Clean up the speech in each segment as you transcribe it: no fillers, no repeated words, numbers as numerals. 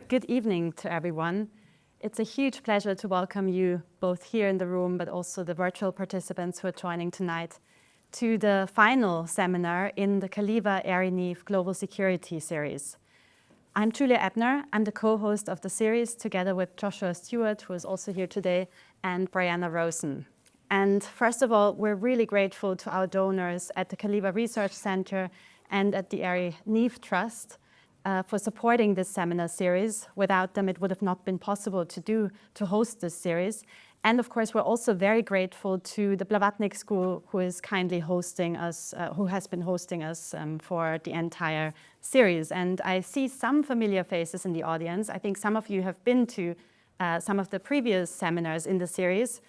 Good evening to everyone. It's a huge pleasure to welcome you both here in the room, but also the virtual participants who are joining tonight to the final seminar in the Calleva-Airey Neave Global Security series. I'm Julia Ebner. I'm the co-host of the series together with Joshua Stewart, who is also here today, and Brianna Rosen. And first of all, we're really grateful to our donors at the Calleva Research Center and at the Airey Neave Trust for supporting this seminar series. Without them, it would have not been possible to host this series. And of course, we're also very grateful to the Blavatnik School, who is kindly hosting us, who has been hosting us for the entire series. And I see some familiar faces in the audience. I think some of you have been to some of the previous seminars in the series.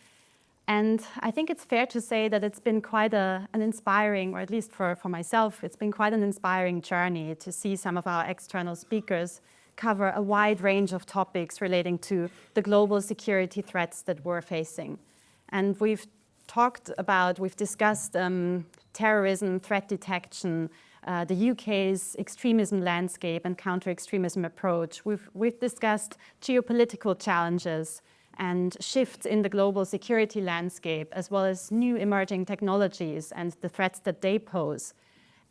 And I think it's fair to say that it's been quite an inspiring, or at least for myself, it's been quite an inspiring journey to see some of our external speakers cover a wide range of topics relating to the global security threats that we're facing. And we've discussed terrorism, threat detection, the UK's extremism landscape and counter-extremism approach. We've discussed geopolitical challenges and shifts in the global security landscape, as well as new emerging technologies and the threats that they pose,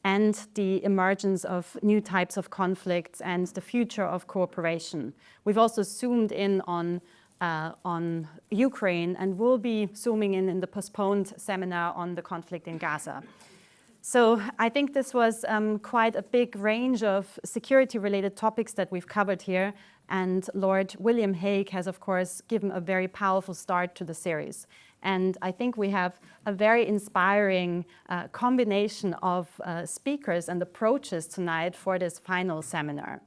and the emergence of new types of conflicts and the future of cooperation. We've also zoomed in on Ukraine, and we'll be zooming in the postponed seminar on the conflict in Gaza. So I think this was quite a big range of security-related topics that we've covered here. And Lord William Hague has, of course, given a very powerful start to the series. And I think we have a very inspiring combination of speakers and approaches tonight for this final seminar.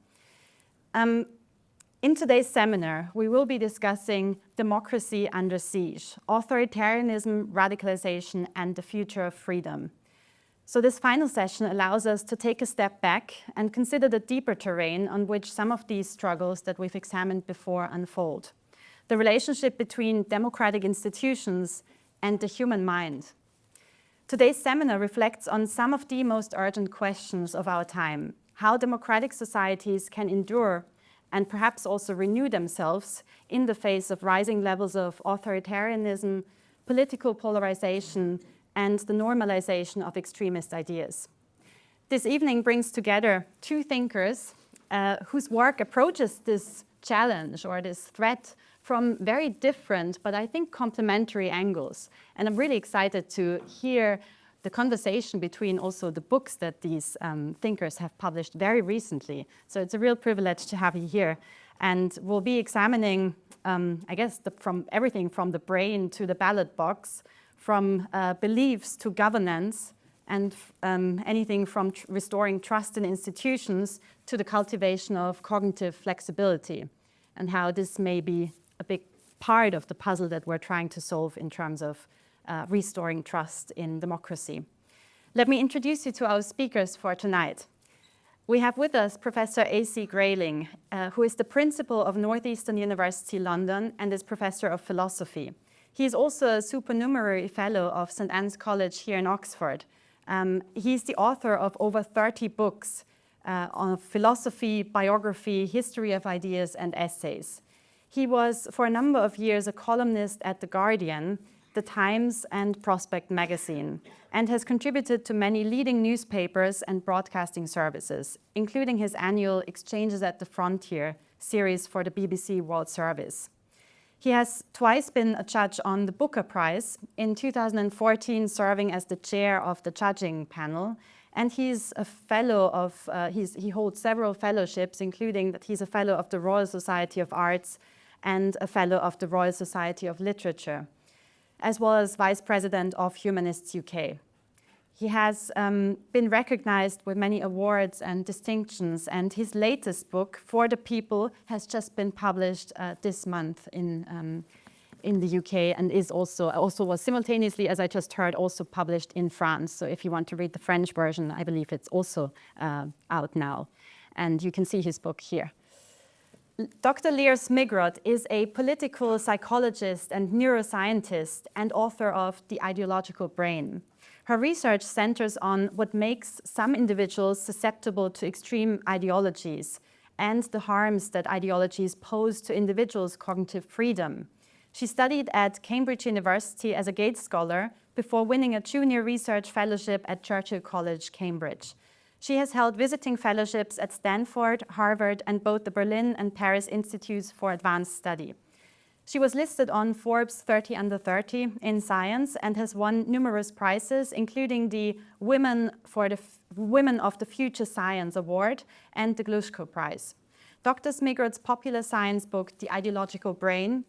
In today's seminar, we will be discussing democracy under siege, authoritarianism, radicalisation, and the future of freedom. So this final session allows us to take a step back and consider the deeper terrain on which some of these struggles that we've examined before unfold. The relationship between democratic institutions and the human mind. Today's seminar reflects on some of the most urgent questions of our time: how democratic societies can endure and perhaps also renew themselves in the face of rising levels of authoritarianism, political polarization, and the normalization of extremist ideas. This evening brings together two thinkers whose work approaches this challenge or this threat from very different, but I think complementary angles. And I'm really excited to hear the conversation between also the books that these thinkers have published very recently. So it's a real privilege to have you here. And we'll be examining, I guess, from everything from the brain to the ballot box, from beliefs to governance, and anything from restoring trust in institutions to the cultivation of cognitive flexibility, and how this may be a big part of the puzzle that we're trying to solve in terms of restoring trust in democracy. Let me introduce you to our speakers for tonight. We have with us Professor A C Grayling, who is the principal of Northeastern University London and is professor of philosophy. He is also a supernumerary fellow of St. Anne's College here in Oxford. He's the author of over 30 books on philosophy, biography, history of ideas, and essays. He was, for a number of years, a columnist at The Guardian, The Times, and Prospect magazine, and has contributed to many leading newspapers and broadcasting services, including his annual Exchanges at the Frontier series for the BBC World Service. He has twice been a judge on the Booker Prize, in 2014 serving as the chair of the judging panel, and he's a fellow of, he holds several fellowships, including that he's a fellow of the Royal Society of Arts and a fellow of the Royal Society of Literature, as well as vice president of Humanists UK. He has been recognized with many awards and distinctions, and his latest book, For the People, has just been published this month in the UK, and is also was simultaneously, as I just heard, also published in France. So if you want to read the French version, I believe it's also out now. And you can see his book here. Dr Leor Zmigrod is a political psychologist and neuroscientist and author of The Ideological Brain. Her research centers on what makes some individuals susceptible to extreme ideologies and the harms that ideologies pose to individuals' cognitive freedom. She studied at Cambridge University as a Gates Scholar before winning a junior research fellowship at Churchill College, Cambridge. She has held visiting fellowships at Stanford, Harvard, and both the Berlin and Paris Institutes for Advanced Study. She was listed on Forbes 30 Under 30 in science and has won numerous prizes, including the Women of the Future Science Award and the Glushko Prize. Dr. Zmigrod's popular science book, The Ideological Brain,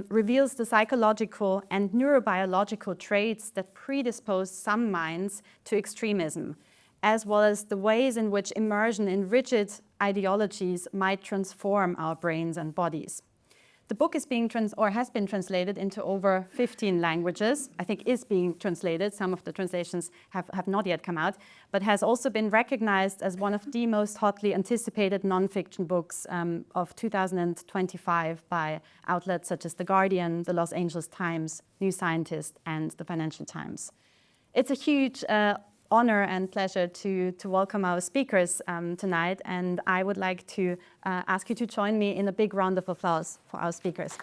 reveals the psychological and neurobiological traits that predispose some minds to extremism, as well as the ways in which immersion in rigid ideologies might transform our brains and bodies. The book is being has been translated into over 15 languages. I think is being translated. Some of the translations have not yet come out, but has also been recognized as one of the most hotly anticipated nonfiction books of 2025 by outlets such as The Guardian, The Los Angeles Times, New Scientist, and The Financial Times. It's a huge honor and pleasure to welcome our speakers tonight, and I would like to ask you to join me in a big round of applause for our speakers.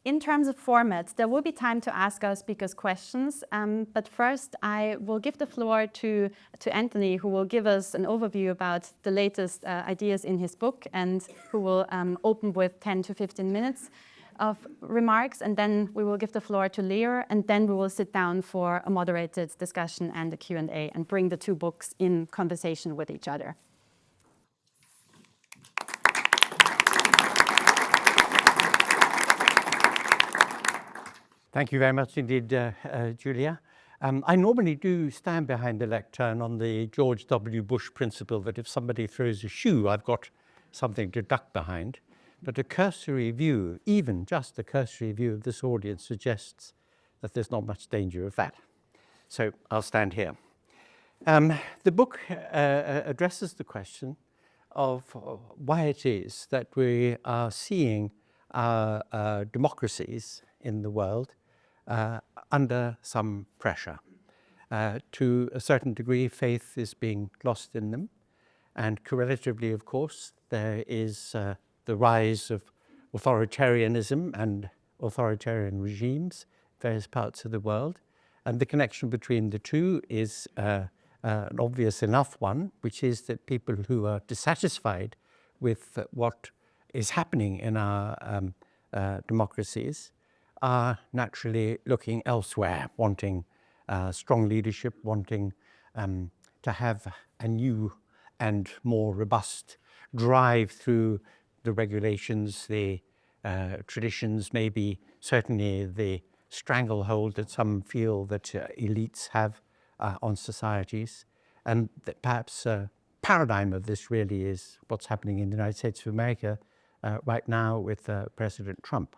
In terms of format, there will be time to ask our speakers questions, but first I will give the floor to Anthony, who will give us an overview about the latest ideas in his book, and who will open with 10 to 15 minutes of remarks, and then we will give the floor to Leor, and then we will sit down for a moderated discussion and a Q&A and bring the two books in conversation with each other. Thank you very much indeed, Julia. I normally do stand behind the lectern on the George W. Bush principle that if somebody throws a shoe, I've got something to duck behind. But a cursory view, even just a cursory view of this audience, suggests that there's not much danger of that. So I'll stand here. The book addresses the question of why it is that we are seeing our democracies in the world under some pressure. To a certain degree, faith is being lost in them. And correlatively, of course, there is the rise of authoritarianism and authoritarian regimes in various parts of the world. And the connection between the two is an obvious enough one, which is that people who are dissatisfied with what is happening in our democracies are naturally looking elsewhere, wanting strong leadership, wanting to have a new and more robust drive through the regulations, the traditions, maybe certainly the stranglehold that some feel that elites have on societies. And that perhaps a paradigm of this really is what's happening in the United States of America right now with President Trump.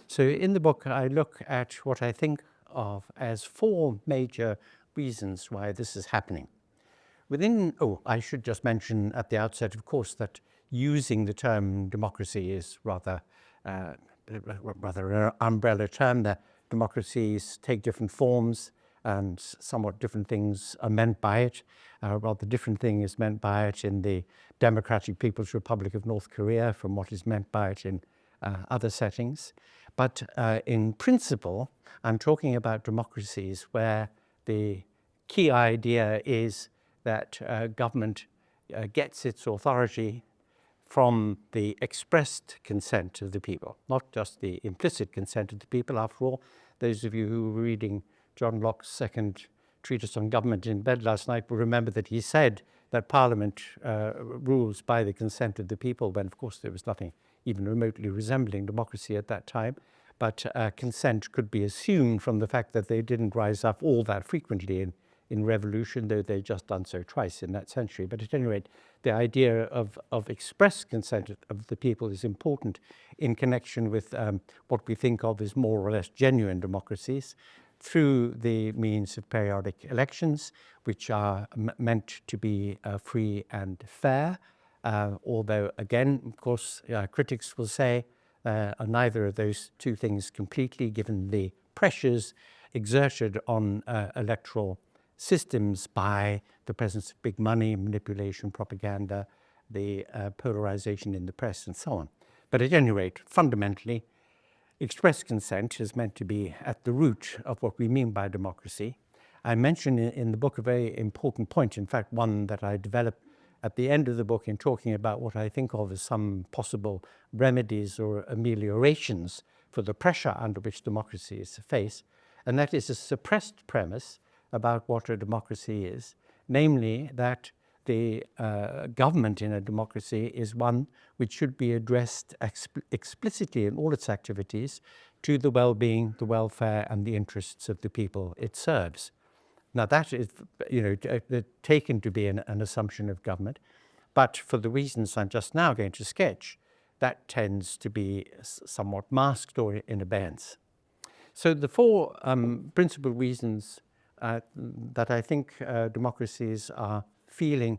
So in the book, I look at what I think of as four major reasons why this is happening. I should just mention at the outset, of course, that using the term democracy is rather an umbrella term. That democracies take different forms and somewhat different things are meant by it. Rather different thing is meant by it in the Democratic People's Republic of North Korea from what is meant by it in other settings. But in principle, I'm talking about democracies where the key idea is that government gets its authority from the expressed consent of the people, not just the implicit consent of the people. After all, those of you who were reading John Locke's second treatise on government in bed last night will remember that he said that Parliament rules by the consent of the people, when of course there was nothing even remotely resembling democracy at that time. But consent could be assumed from the fact that they didn't rise up all that frequently in revolution, though they've just done so twice in that century. But at any rate, the idea of express consent of the people is important in connection with what we think of as more or less genuine democracies through the means of periodic elections, which are meant to be free and fair. Although, again, of course, critics will say neither of those two things completely, given the pressures exerted on electoral systems by the presence of big money, manipulation, propaganda, the polarization in the press, and so on. But at any rate, fundamentally, express consent is meant to be at the root of what we mean by democracy. I mention in the book a very important point, in fact, one that I develop at the end of the book in talking about what I think of as some possible remedies or ameliorations for the pressure under which democracies face, and that is a suppressed premise about what a democracy is, namely that the government in a democracy is one which should be addressed explicitly in all its activities to the well-being, the welfare, and the interests of the people it serves. Now that is, taken to be an assumption of government, but for the reasons I'm just now going to sketch, that tends to be somewhat masked or in abeyance. So the four principal reasons that I think democracies are feeling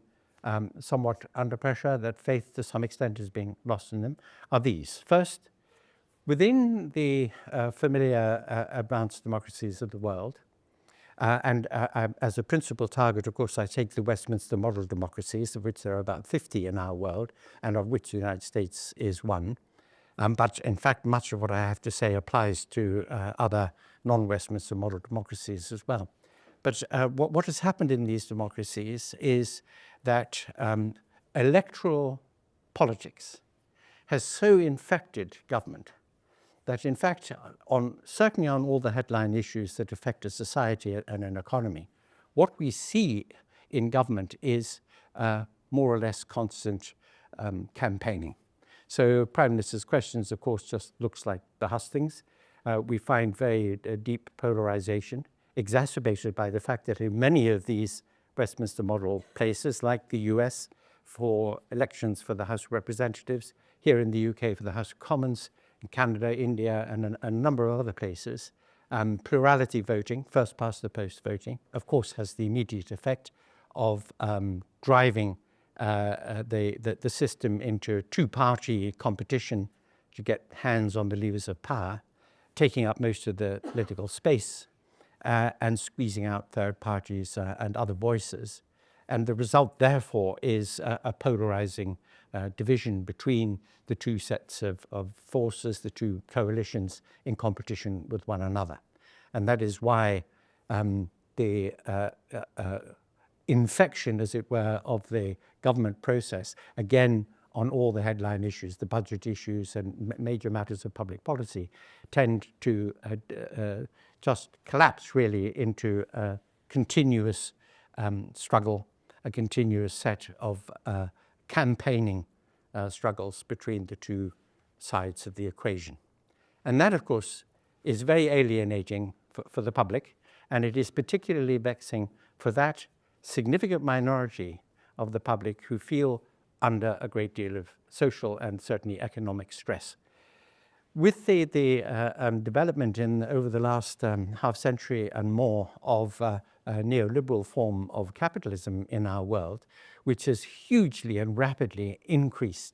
somewhat under pressure, that faith to some extent is being lost in them, are these. First, within the familiar advanced democracies of the world, and as a principal target, of course, I take the Westminster model democracies, of which there are about 50 in our world, and of which the United States is one. But in fact, much of what I have to say applies to other non-Westminster model democracies as well. But what has happened in these democracies is that electoral politics has so infected government that, in fact, certainly on all the headline issues that affect a society and an economy, what we see in government is more or less constant campaigning. So Prime Minister's questions, of course, just looks like the hustings. We find very deep polarization, exacerbated by the fact that in many of these Westminster model places, like the US for elections for the House of Representatives, here in the UK for the House of Commons, in Canada, India, and a number of other places, plurality voting, first past the post voting, of course, has the immediate effect of driving the system into two-party competition to get hands on the levers of power, taking up most of the political space and squeezing out third parties and other voices. And the result, therefore, is a polarizing division between the two sets of forces, the two coalitions in competition with one another. And that is why the infection, as it were, of the government process, again, on all the headline issues, the budget issues and major matters of public policy, tend to just collapse really into a continuous struggle, a continuous set of campaigning struggles between the two sides of the equation. And that, of course, is very alienating for the public, and it is particularly vexing for that significant minority of the public who feel under a great deal of social and certainly economic stress. With the development over the last half century and more of a neoliberal form of capitalism in our world, which has hugely and rapidly increased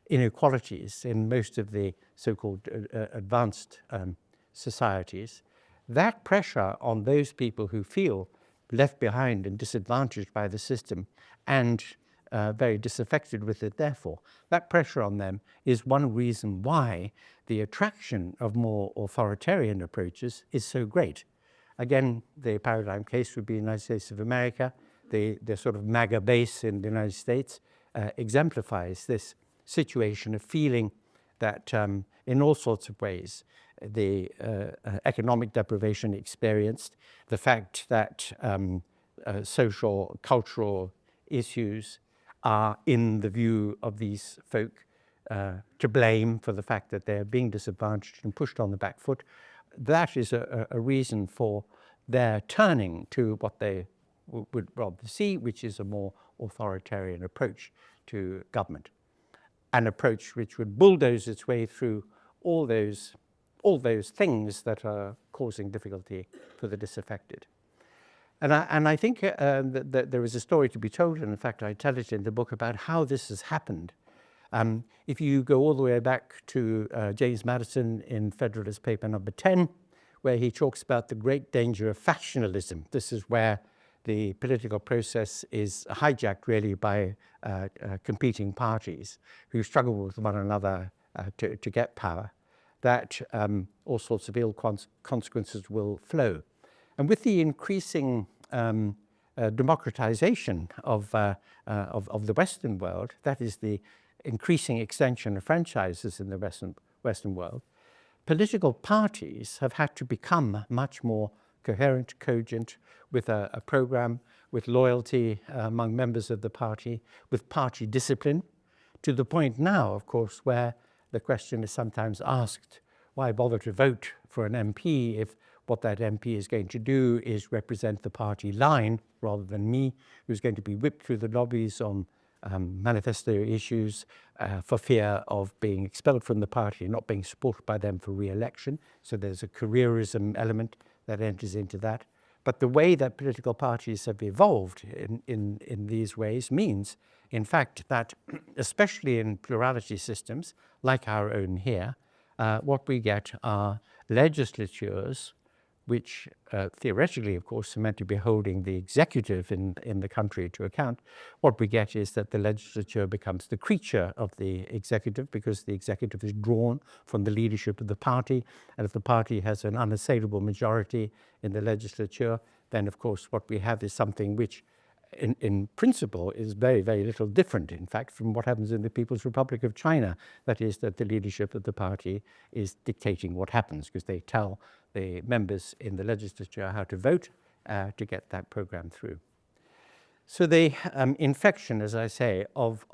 inequalities in most of the so-called advanced societies, that pressure on those people who feel left behind and disadvantaged by the system and very disaffected with it, therefore, that pressure on them is one reason why the attraction of more authoritarian approaches is so great. Again, the paradigm case would be the United States of America. The sort of MAGA base in the United States exemplifies this situation of feeling that in all sorts of ways, the economic deprivation experienced, the fact that social, cultural issues are, in the view of these folk, to blame for the fact that they're being disadvantaged and pushed on the back foot. That is a reason for their turning to what they would rather see, which is a more authoritarian approach to government, an approach which would bulldoze its way through all those things that are causing difficulty for the disaffected. And I think that there is a story to be told, and in fact I tell it in the book, about how this has happened. If you go all the way back to James Madison in Federalist Paper number 10, where he talks about the great danger of factionalism. This is where the political process is hijacked really by competing parties who struggle with one another to get power, that all sorts of ill consequences will flow. And with the increasing democratization of the Western world, that is the increasing extension of franchises in the Western world, political parties have had to become much more coherent, cogent, with a program, with loyalty among members of the party, with party discipline, to the point now, of course, where the question is sometimes asked, why bother to vote for an MP if what that MP is going to do is represent the party line rather than me, who's going to be whipped through the lobbies on manifesto issues for fear of being expelled from the party and not being supported by them for re-election. So there's a careerism element that enters into that. But the way that political parties have evolved in these ways means, in fact, that especially in plurality systems like our own here, what we get are legislatures which theoretically, of course, are meant to be holding the executive in the country to account. What we get is that the legislature becomes the creature of the executive, because the executive is drawn from the leadership of the party. And if the party has an unassailable majority in the legislature, then, of course, what we have is something which in principle is very, very little different, in fact, from what happens in the People's Republic of China. That is, that the leadership of the party is dictating what happens, because they tell the members in the legislature how to vote to get that program through. So the infection, as I say, of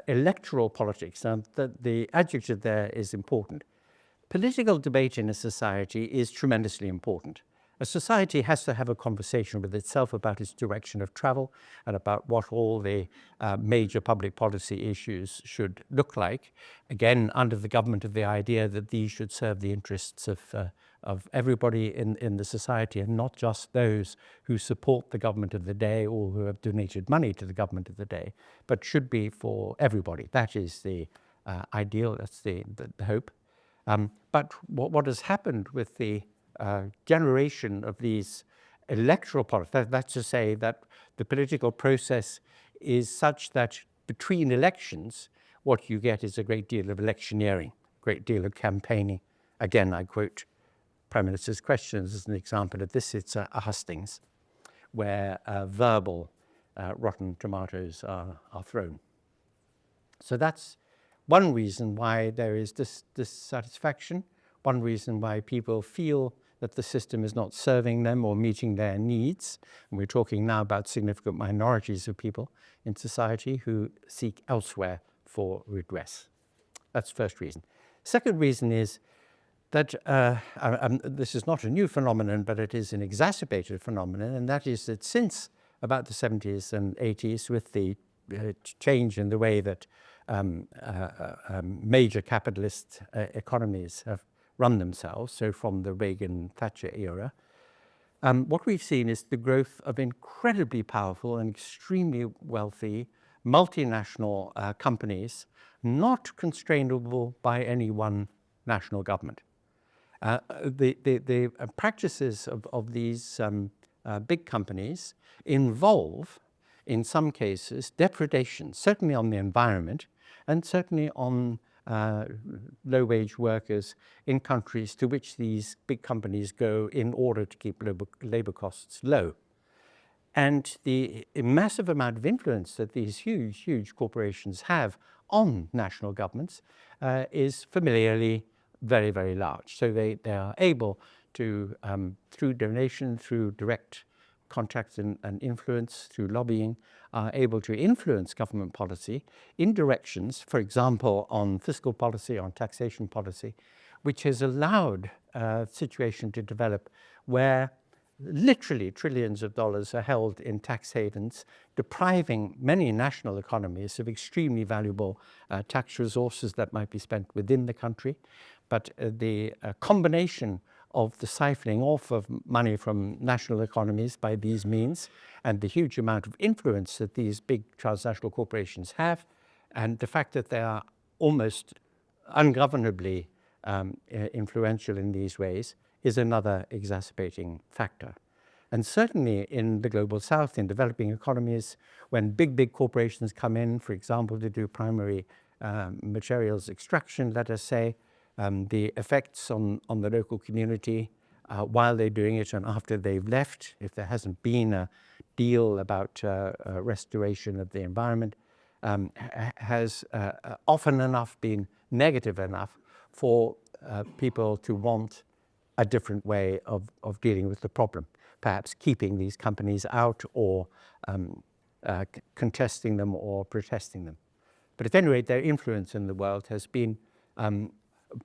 electoral politics, the adjective there is important. Political debate in a society is tremendously important. A society has to have a conversation with itself about its direction of travel and about what all the major public policy issues should look like. Again, under the government of the idea that these should serve the interests of everybody in the society, and not just those who support the government of the day or who have donated money to the government of the day, but should be for everybody. That is the ideal, that's the hope. But what has happened with the generation of these electoral politics, that's to say that the political process is such that between elections, what you get is a great deal of electioneering, a great deal of campaigning. Again, I quote Prime Minister's questions as an example of this. It's a hustings, where verbal rotten tomatoes are thrown. So that's one reason why there is dissatisfaction, one reason why people feel that the system is not serving them or meeting their needs. And we're talking now about significant minorities of people in society who seek elsewhere for redress. That's the first reason. Second reason is that this is not a new phenomenon, but it is an exacerbated phenomenon, and that is that since about the 70s and 80s, with the change in the way that major capitalist economies have run themselves, so from the Reagan-Thatcher era, what we've seen is the growth of incredibly powerful and extremely wealthy multinational companies, not constrainable by any one national government. The practices of these big companies involve, in some cases, depredation, certainly on the environment and certainly on low-wage workers in countries to which these big companies go in order to keep labor costs low. And the massive amount of influence that these huge corporations have on national governments is familiarly very, very large. So they are able to, through donation, through direct contacts and influence, through lobbying, are able to influence government policy in directions, for example, on fiscal policy, on taxation policy, which has allowed a situation to develop where literally trillions of dollars are held in tax havens, depriving many national economies of extremely valuable tax resources that might be spent within the country. But the combination of the siphoning off of money from national economies by these means, and the huge amount of influence that these big transnational corporations have, and the fact that they are almost ungovernably influential in these ways is another exacerbating factor. And certainly in the global south, in developing economies, when big corporations come in, for example, to do primary materials extraction, let us say, the effects on the local community while they're doing it and after they've left, if there hasn't been a deal about restoration of the environment, has often enough been negative enough for people to want a different way of dealing with the problem, perhaps keeping these companies out or contesting them or protesting them. But at any rate, their influence in the world has been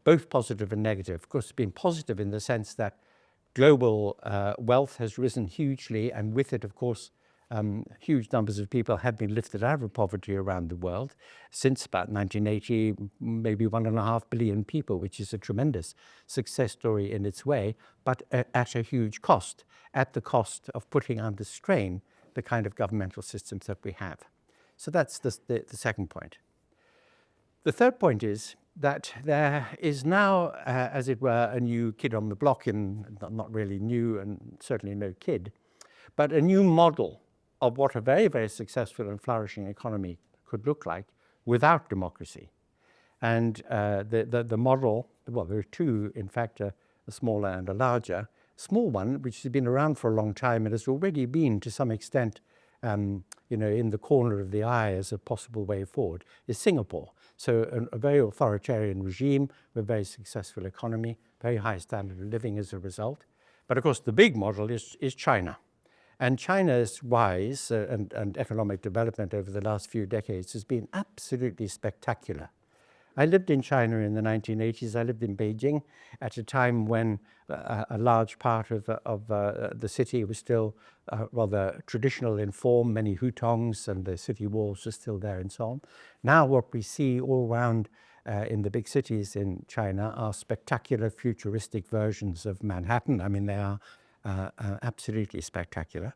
both positive and negative. Of course, it's been positive in the sense that global wealth has risen hugely, and with it, of course, huge numbers of people have been lifted out of poverty around the world since about 1980, maybe 1.5 billion people, which is a tremendous success story in its way, but at a huge cost, at the cost of putting under strain the kind of governmental systems that we have. So that's the second point. The third point is that there is now, as it were, a new kid on the block, and not really new and certainly no kid, but a new model of what a very successful and flourishing economy could look like without democracy. And the model, well, there are two, in fact, a smaller and a larger. Small one, which has been around for a long time and has already been to some extent in the corner of the eye as a possible way forward, is Singapore. So a very authoritarian regime with a very successful economy, very high standard of living as a result. But of course, the big model is China. And China's rise and economic development over the last few decades has been absolutely spectacular. I lived in China in the 1980s. I lived in Beijing at a time when a large part of the city was still rather traditional in form, many hutongs, and the city walls are still there and so on. Now what we see all around in the big cities in China are spectacular futuristic versions of Manhattan. I mean, they are absolutely spectacular.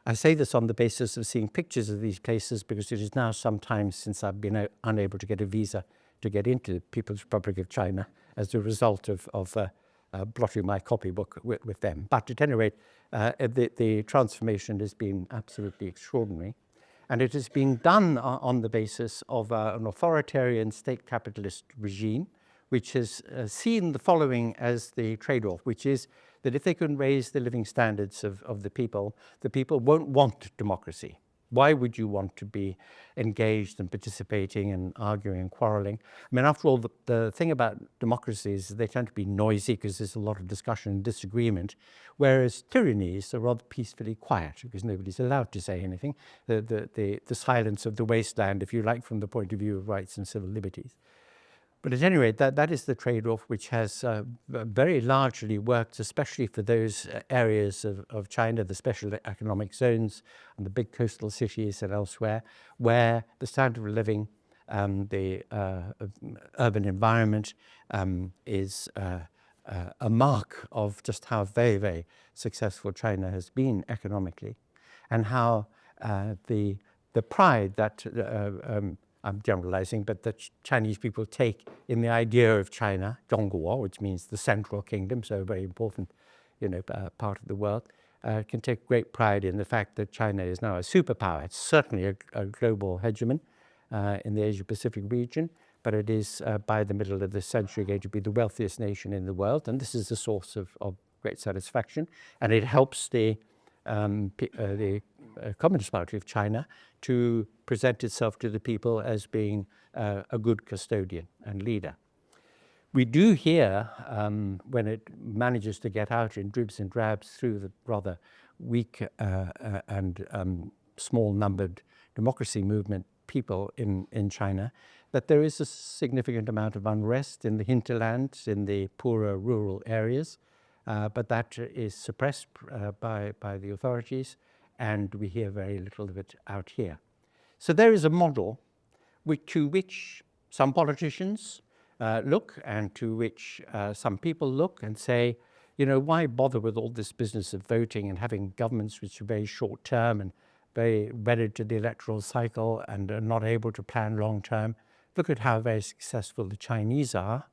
I say this on the basis of seeing pictures of these places because it is now some time since I've been unable to get a visa to get into the People's Republic of China as a result of blotting my copybook with them. But at any rate, the transformation has been absolutely extraordinary. And it has been done on the basis of an authoritarian state capitalist regime, which has seen the following as the trade-off, which is that if they can raise the living standards of the people won't want democracy. Why would you want to be engaged and participating and arguing and quarreling? I mean, after all, the thing about democracies is they tend to be noisy because there's a lot of discussion and disagreement, whereas tyrannies are rather peacefully quiet because nobody's allowed to say anything. The silence of the wasteland, if you like, from the point of view of rights and civil liberties. But at any rate, that is the trade-off which has very largely worked, especially for those areas of China, the special economic zones and the big coastal cities and elsewhere, where the standard of living, the urban environment is a mark of just how very successful China has been economically, and how the pride that I'm generalizing, but the Chinese people take in the idea of China, Zhongguo, which means the central kingdom, so a very important, part of the world, can take great pride in the fact that China is now a superpower. It's certainly a global hegemon in the Asia-Pacific region, but it is by the middle of this century going to be the wealthiest nation in the world, and this is a source of great satisfaction, and it helps the Communist Party of China to present itself to the people as being a good custodian and leader. We do hear, when it manages to get out in dribs and drabs through the rather weak and small-numbered democracy movement people in China, that there is a significant amount of unrest in the hinterlands, in the poorer rural areas, but that is suppressed by the authorities, and we hear very little of it out here. So there is a model to which some politicians look, and to which some people look and say, why bother with all this business of voting and having governments which are very short-term and very wedded to the electoral cycle and are not able to plan long-term? Look at how very successful the Chinese are.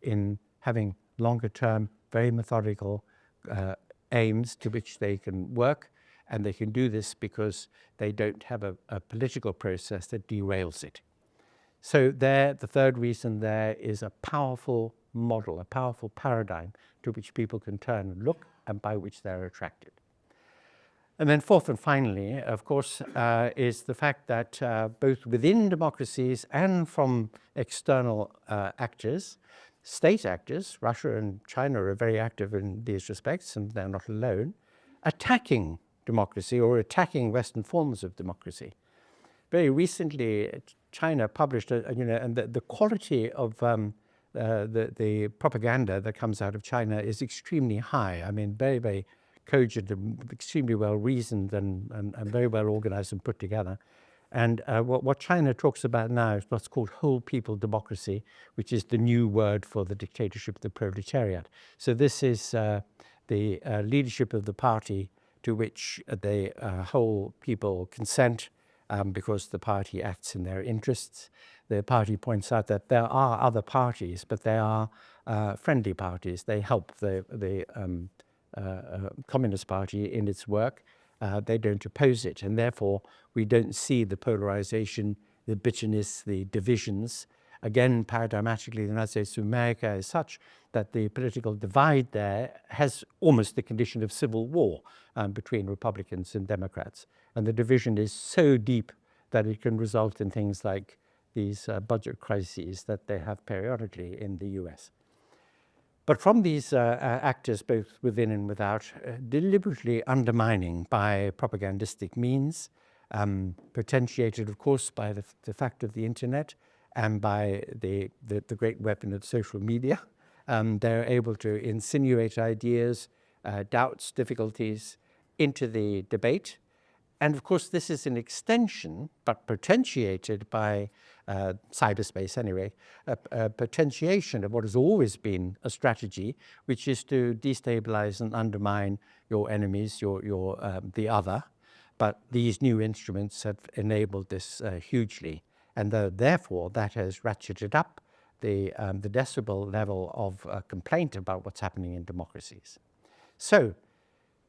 in having longer term, very methodical aims to which they can work, and they can do this because they don't have a political process that derails it. So there, the third reason there is a powerful model, a powerful paradigm to which people can turn and look, and by which they're attracted. And then fourth and finally, of course, is the fact that both within democracies and from external actors, state actors, Russia and China are very active in these respects, and they're not alone, attacking democracy or attacking Western forms of democracy. Very recently, China published, and the quality of the propaganda that comes out of China is extremely high. I mean, very, very cogent and extremely well reasoned and very well organized and put together. And what China talks about now is what's called whole people democracy, which is the new word for the dictatorship of the proletariat. So this is the leadership of the party to which the whole people consent because the party acts in their interests. The party points out that there are other parties, but they are friendly parties. They help the Communist Party in its work. They don't oppose it, and therefore we don't see the polarization, the bitterness, the divisions. Again, paradigmatically, the United States of America is such that the political divide there has almost the condition of civil war between Republicans and Democrats. And the division is so deep that it can result in things like these budget crises that they have periodically in the US. But from these actors, both within and without, deliberately undermining by propagandistic means, potentiated, of course, by the fact of the internet and by the great weapon of social media, they're able to insinuate ideas, doubts, difficulties into the debate. And of course, this is an extension, but potentiated by cyberspace anyway, a potentiation of what has always been a strategy, which is to destabilize and undermine your enemies, the other. But these new instruments have enabled this hugely. And therefore, that has ratcheted up the decibel level of complaint about what's happening in democracies. So,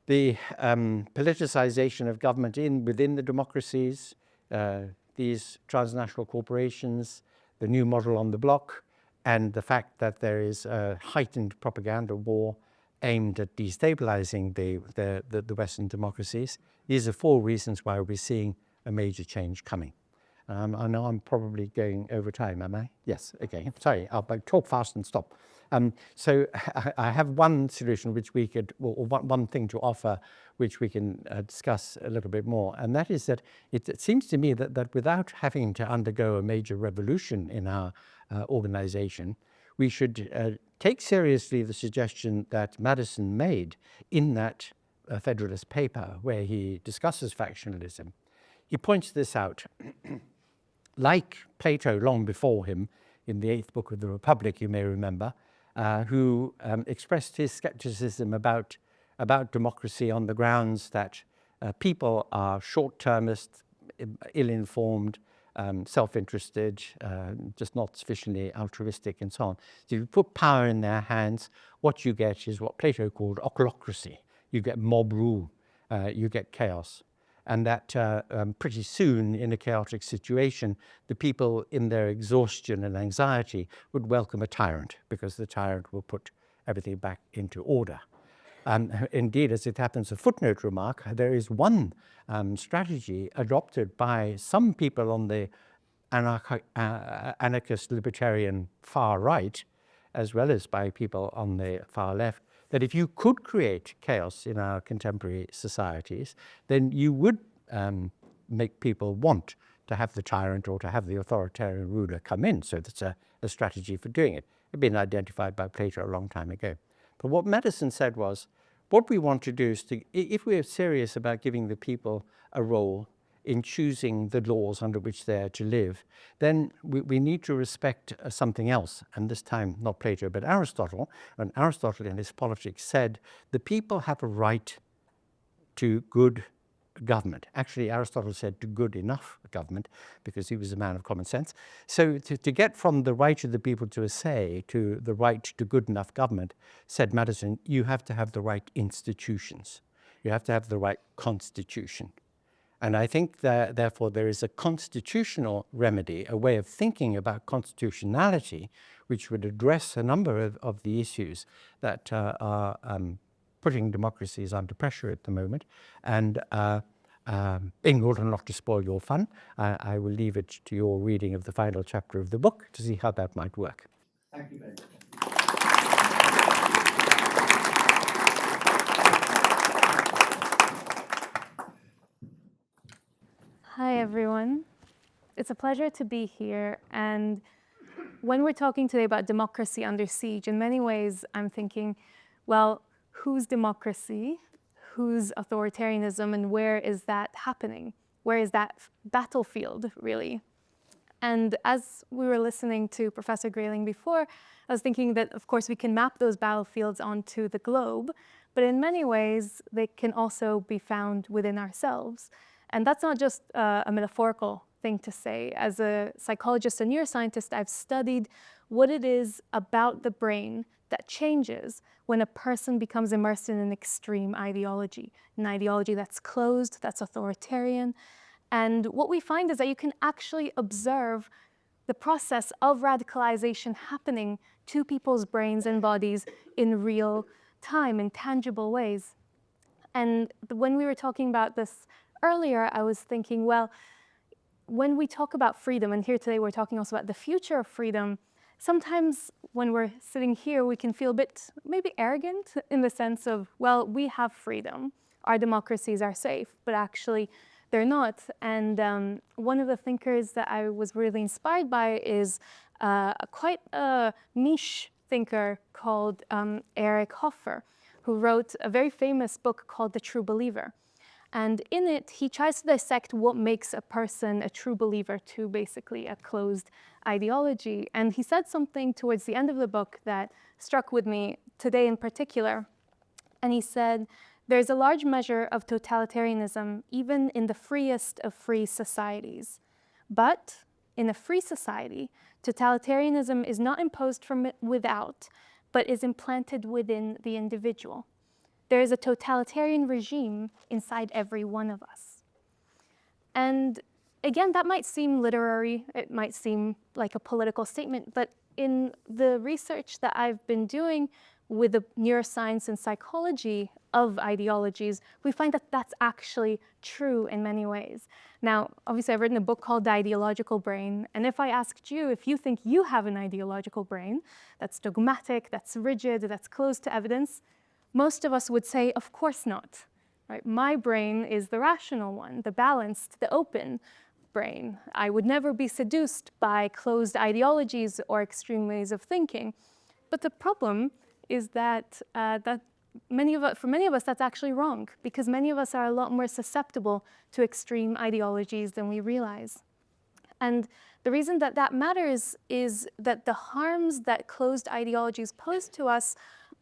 the politicization of government within the democracies, these transnational corporations, the new model on the block, and the fact that there is a heightened propaganda war aimed at destabilizing the Western democracies. These are four reasons why we're seeing a major change coming. I know I'm probably going over time, am I? Yes, okay, sorry, I'll talk fast and stop. So I have one solution which we could, or one thing to offer which we can discuss a little bit more, and that is that it seems to me that without having to undergo a major revolution in our organization, we should take seriously the suggestion that Madison made in that Federalist paper where he discusses factionalism. He points this out. Like Plato long before him, in the 8th book of the Republic, you may remember, who expressed his skepticism about democracy on the grounds that people are short-termist, ill-informed, self-interested, just not sufficiently altruistic, and so on. So if you put power in their hands, what you get is what Plato called ochlocracy. You get mob rule, you get chaos. And that pretty soon, in a chaotic situation, the people in their exhaustion and anxiety would welcome a tyrant, because the tyrant will put everything back into order. Indeed, as it happens, a footnote remark, there is one strategy adopted by some people on the anarchist libertarian far right, as well as by people on the far left, that if you could create chaos in our contemporary societies, then you would make people want to have the tyrant or to have the authoritarian ruler come in. So that's a strategy for doing it. It had been identified by Plato a long time ago. But what Madison said was, what we want to do is to, if we're serious about giving the people a role in choosing the laws under which they're to live, then we need to respect something else. And this time, not Plato, but Aristotle. And Aristotle in his Politics said, the people have a right to good government. Actually, Aristotle said to good enough government, because he was a man of common sense. So to get from the right of the people to assay to the right to good enough government, said Madison, you have to have the right institutions. You have to have the right constitution. And I think that, therefore, there is a constitutional remedy, a way of thinking about constitutionality, which would address a number of the issues that are putting democracies under pressure at the moment. And in order not to spoil your fun, I will leave it to your reading of the final chapter of the book to see how that might work. Thank you very much. Hi, everyone. It's a pleasure to be here. And when we're talking today about democracy under siege, in many ways, I'm thinking, well, whose democracy, whose authoritarianism, and where is that happening? Where is that battlefield, really? And as we were listening to Professor Grayling before, I was thinking that, of course, we can map those battlefields onto the globe, but in many ways, they can also be found within ourselves. And that's not just a metaphorical thing to say. As a psychologist and neuroscientist, I've studied what it is about the brain that changes when a person becomes immersed in an extreme ideology, an ideology that's closed, that's authoritarian. And what we find is that you can actually observe the process of radicalization happening to people's brains and bodies in real time, in tangible ways. And when we were talking about this earlier, I was thinking, well, when we talk about freedom, and here today we're talking also about the future of freedom, sometimes when we're sitting here, we can feel a bit maybe arrogant in the sense of, well, we have freedom, our democracies are safe, but actually they're not. And one of the thinkers that I was really inspired by is quite a niche thinker called Erich Hoffer, who wrote a very famous book called The True Believer. And in it, he tries to dissect what makes a person a true believer to basically a closed ideology. And he said something towards the end of the book that struck with me today in particular. And he said, there's a large measure of totalitarianism even in the freest of free societies. But in a free society, totalitarianism is not imposed from without, but is implanted within the individual. There is a totalitarian regime inside every one of us. And again, that might seem literary, it might seem like a political statement, but in the research that I've been doing with the neuroscience and psychology of ideologies, we find that that's actually true in many ways. Now, obviously, I've written a book called The Ideological Brain, and if I asked you if you think you have an ideological brain that's dogmatic, that's rigid, that's closed to evidence, most of us would say, of course not. Right? My brain is the rational one, the balanced, the open brain. I would never be seduced by closed ideologies or extreme ways of thinking. But the problem is that, for many of us, that's actually wrong, because many of us are a lot more susceptible to extreme ideologies than we realize. And the reason that that matters is that the harms that closed ideologies pose to us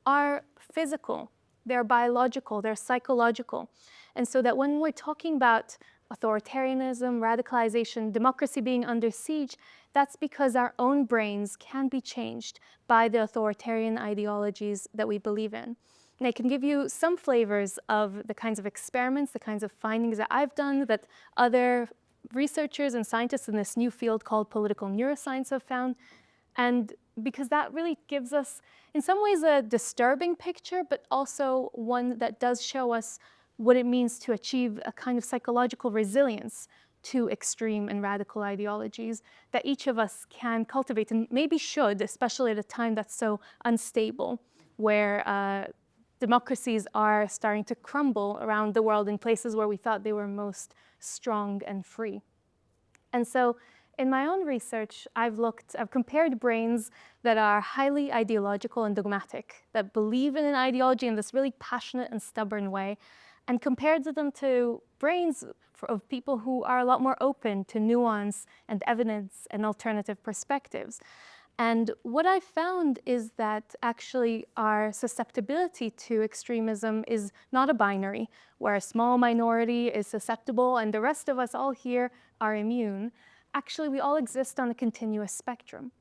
are physical, they're biological, they're psychological. And so that when we're talking about authoritarianism, radicalization, democracy being under siege, that's because our own brains can be changed by the authoritarian ideologies that we believe in. And I can give you some flavors of the kinds of experiments, the kinds of findings that I've done, that other researchers and scientists in this new field called political neuroscience have found. And because that really gives us, in some ways, a disturbing picture, but also one that does show us what it means to achieve a kind of psychological resilience to extreme and radical ideologies that each of us can cultivate and maybe should, especially at a time that's so unstable, where democracies are starting to crumble around the world in places where we thought they were most strong and free. And so in my own research, I've compared brains that are highly ideological and dogmatic, that believe in an ideology in this really passionate and stubborn way, and compared them to brains of people who are a lot more open to nuance and evidence and alternative perspectives. And what I found is that actually our susceptibility to extremism is not a binary, where a small minority is susceptible and the rest of us all here are immune. Actually, we all exist on a continuous spectrum.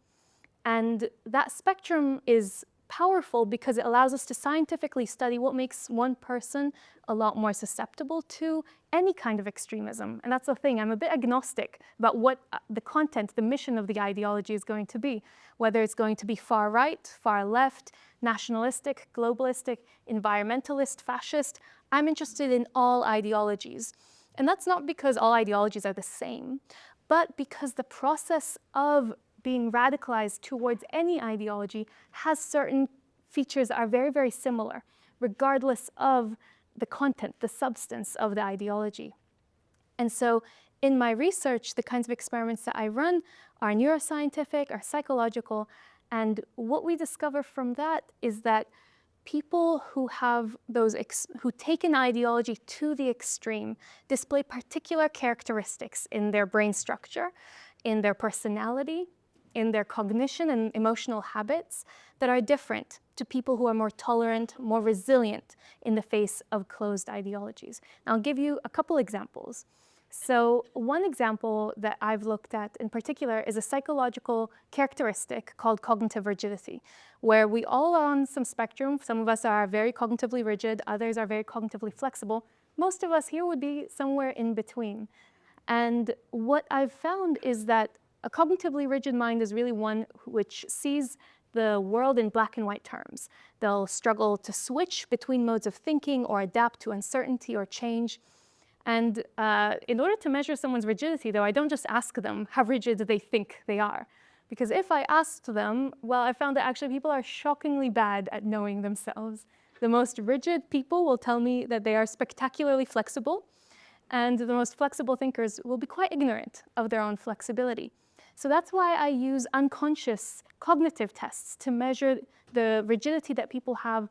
And that spectrum is powerful because it allows us to scientifically study what makes one person a lot more susceptible to any kind of extremism. And that's the thing, I'm a bit agnostic about what the content, the mission of the ideology is going to be, whether it's going to be far right, far left, nationalistic, globalistic, environmentalist, fascist. I'm interested in all ideologies. And that's not because all ideologies are the same, but because the process of being radicalized towards any ideology has certain features that are very, very similar, regardless of the content, the substance of the ideology. And so in my research, the kinds of experiments that I run are neuroscientific, are psychological, and what we discover from that is that people who have who take an ideology to the extreme display particular characteristics in their brain structure, in their personality, in their cognition and emotional habits that are different to people who are more tolerant, more resilient in the face of closed ideologies. And I'll give you a couple examples. So one example that I've looked at in particular is a psychological characteristic called cognitive rigidity, where we all are on some spectrum. Some of us are very cognitively rigid, others are very cognitively flexible. Most of us here would be somewhere in between. And what I've found is that a cognitively rigid mind is really one which sees the world in black and white terms. They'll struggle to switch between modes of thinking or adapt to uncertainty or change. And in order to measure someone's rigidity, though, I don't just ask them how rigid they think they are. Because if I asked them, well, I found that actually people are shockingly bad at knowing themselves. The most rigid people will tell me that they are spectacularly flexible, and the most flexible thinkers will be quite ignorant of their own flexibility. So that's why I use unconscious cognitive tests to measure the rigidity that people have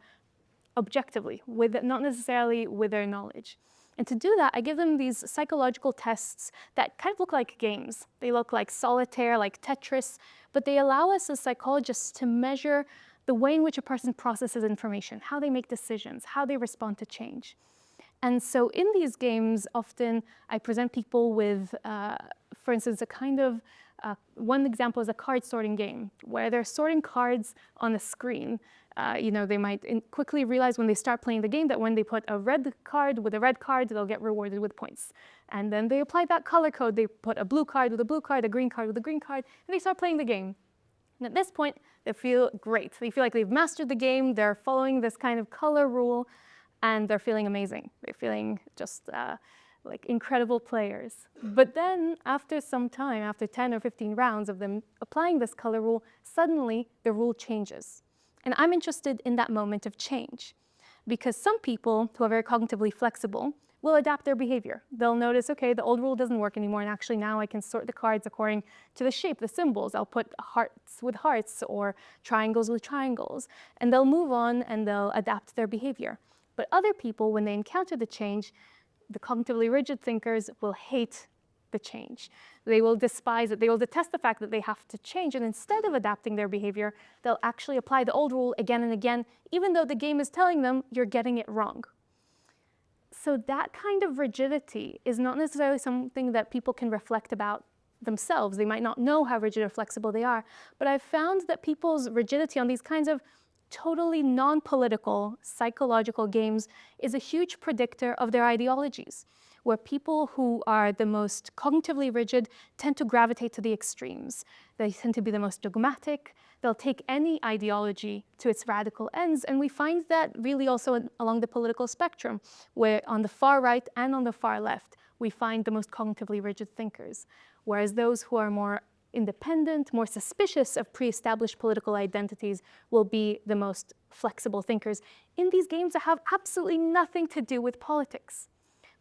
objectively, not necessarily with their knowledge. And to do that, I give them these psychological tests that kind of look like games. They look like solitaire, like Tetris, but they allow us as psychologists to measure the way in which a person processes information, how they make decisions, how they respond to change. And so in these games, often I present people with, for instance, a kind of one example is a card sorting game where they're sorting cards on a screen. They might quickly realize when they start playing the game that when they put a red card with a red card, they'll get rewarded with points. And then they apply that color code. They put a blue card with a blue card, a green card with a green card, and they start playing the game. And at this point, they feel great. They feel like they've mastered the game. They're following this kind of color rule, and they're feeling amazing. They're feeling just like incredible players. But then after some time, after 10 or 15 rounds of them applying this color rule, suddenly the rule changes. And I'm interested in that moment of change because some people who are very cognitively flexible will adapt their behavior. They'll notice, okay, the old rule doesn't work anymore, and actually now I can sort the cards according to the shape, the symbols. I'll put hearts with hearts or triangles with triangles, and they'll move on and they'll adapt their behavior. But other people, when they encounter the change, the cognitively rigid thinkers will hate the change. They will despise it. They will detest the fact that they have to change. And instead of adapting their behavior, they'll actually apply the old rule again and again, even though the game is telling them you're getting it wrong. So that kind of rigidity is not necessarily something that people can reflect about themselves. They might not know how rigid or flexible they are. But I've found that people's rigidity on these kinds of totally non-political psychological games is a huge predictor of their ideologies, where people who are the most cognitively rigid tend to gravitate to the extremes. They tend to be the most dogmatic. They'll take any ideology to its radical ends. And we find that really also along the political spectrum, where on the far right and on the far left, we find the most cognitively rigid thinkers, whereas those who are more independent, more suspicious of pre-established political identities will be the most flexible thinkers in these games that have absolutely nothing to do with politics.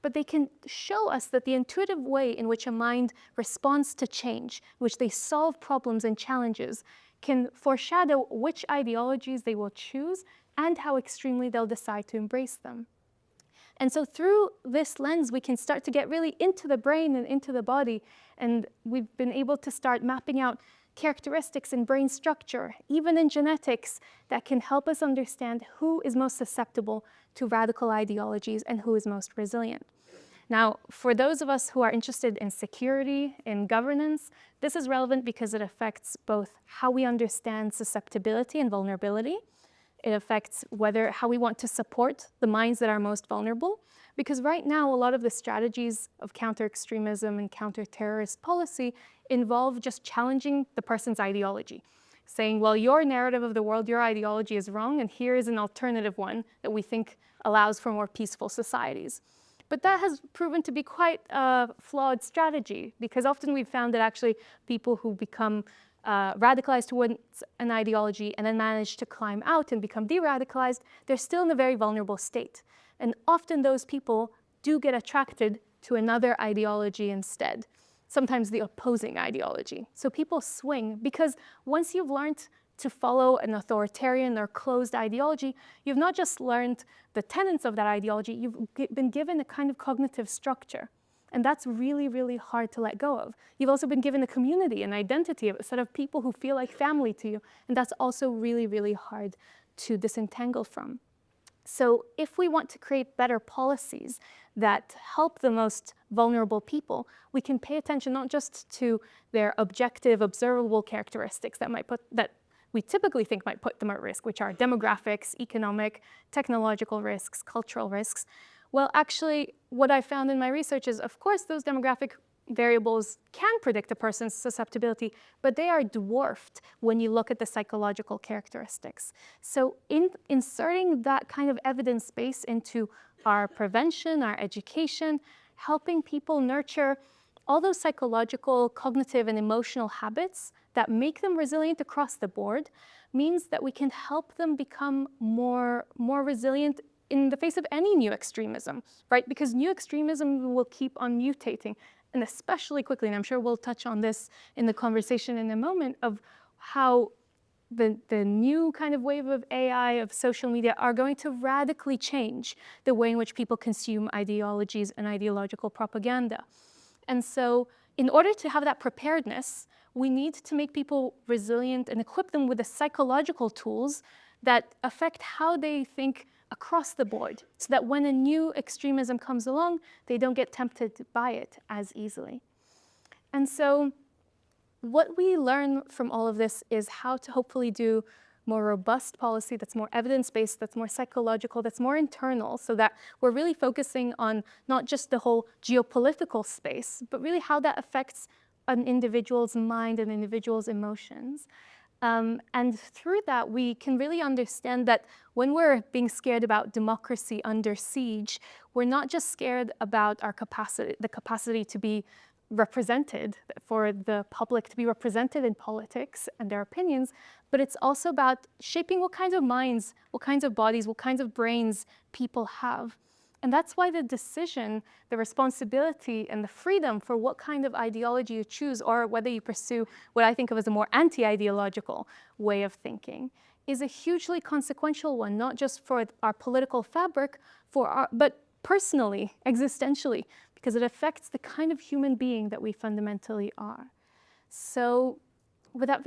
But they can show us that the intuitive way in which a mind responds to change, in which they solve problems and challenges, can foreshadow which ideologies they will choose and how extremely they'll decide to embrace them. And so through this lens, we can start to get really into the brain and into the body. And we've been able to start mapping out characteristics in brain structure, even in genetics, that can help us understand who is most susceptible to radical ideologies and who is most resilient. Now, for those of us who are interested in security, in governance, this is relevant because it affects both how we understand susceptibility and vulnerability. It affects how we want to support the minds that are most vulnerable. Because right now, a lot of the strategies of counter-extremism and counter-terrorist policy involve just challenging the person's ideology, saying, well, your narrative of the world, your ideology is wrong, and here is an alternative one that we think allows for more peaceful societies. But that has proven to be quite a flawed strategy, because often we've found that actually people who become radicalized towards an ideology and then manage to climb out and become de-radicalized, they're still in a very vulnerable state. And often those people do get attracted to another ideology instead, sometimes the opposing ideology. So people swing, because once you've learned to follow an authoritarian or closed ideology, you've not just learned the tenets of that ideology, you've been given a kind of cognitive structure. And that's really, really hard to let go of. You've also been given a community, an identity, a set of people who feel like family to you. And that's also really, really hard to disentangle from. So if we want to create better policies that help the most vulnerable people, we can pay attention not just to their objective, observable characteristics that we typically think might put them at risk, which are demographics, economic, technological risks, cultural risks. Well, actually, what I found in my research is, of course, those demographic variables can predict a person's susceptibility, but they are dwarfed when you look at the psychological characteristics. So in inserting that kind of evidence base into our prevention, our education, helping people nurture all those psychological, cognitive, and emotional habits that make them resilient across the board means that we can help them become more resilient in the face of any new extremism, right? Because new extremism will keep on mutating, and especially quickly, and I'm sure we'll touch on this in the conversation in a moment, of how the new kind of wave of AI, of social media, are going to radically change the way in which people consume ideologies and ideological propaganda. And so in order to have that preparedness, we need to make people resilient and equip them with the psychological tools that affect how they think across the board, so that when a new extremism comes along, they don't get tempted by it as easily. And so what we learn from all of this is how to hopefully do more robust policy that's more evidence-based, that's more psychological, that's more internal, so that we're really focusing on not just the whole geopolitical space, but really how that affects an individual's mind and individual's emotions. And through that, we can really understand that when we're being scared about democracy under siege, we're not just scared about our the capacity to be represented, for the public to be represented in politics and their opinions, but it's also about shaping what kinds of minds, what kinds of bodies, what kinds of brains people have. And that's why the decision, the responsibility, and the freedom for what kind of ideology you choose, or whether you pursue what I think of as a more anti-ideological way of thinking, is a hugely consequential one, not just for our political fabric, but personally, existentially, because it affects the kind of human being that we fundamentally are. So with that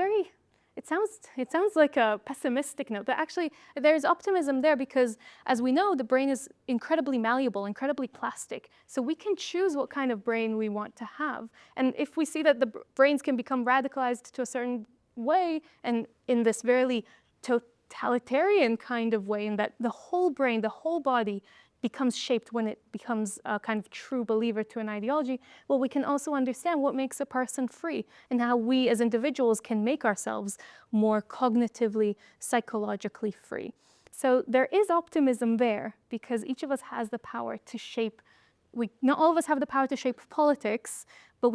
it sounds like a pessimistic note, but actually there's optimism there, because as we know, the brain is incredibly malleable, incredibly plastic. So we can choose what kind of brain we want to have. And if we see that the brains can become radicalized to a certain way, and in this very totalitarian kind of way, in that the whole brain, the whole body becomes shaped when it becomes a kind of true believer to an ideology, well, we can also understand what makes a person free, and how we as individuals can make ourselves more cognitively, psychologically free. So there is optimism there, because each of us has the power to shape. Not all of us have the power to shape politics, but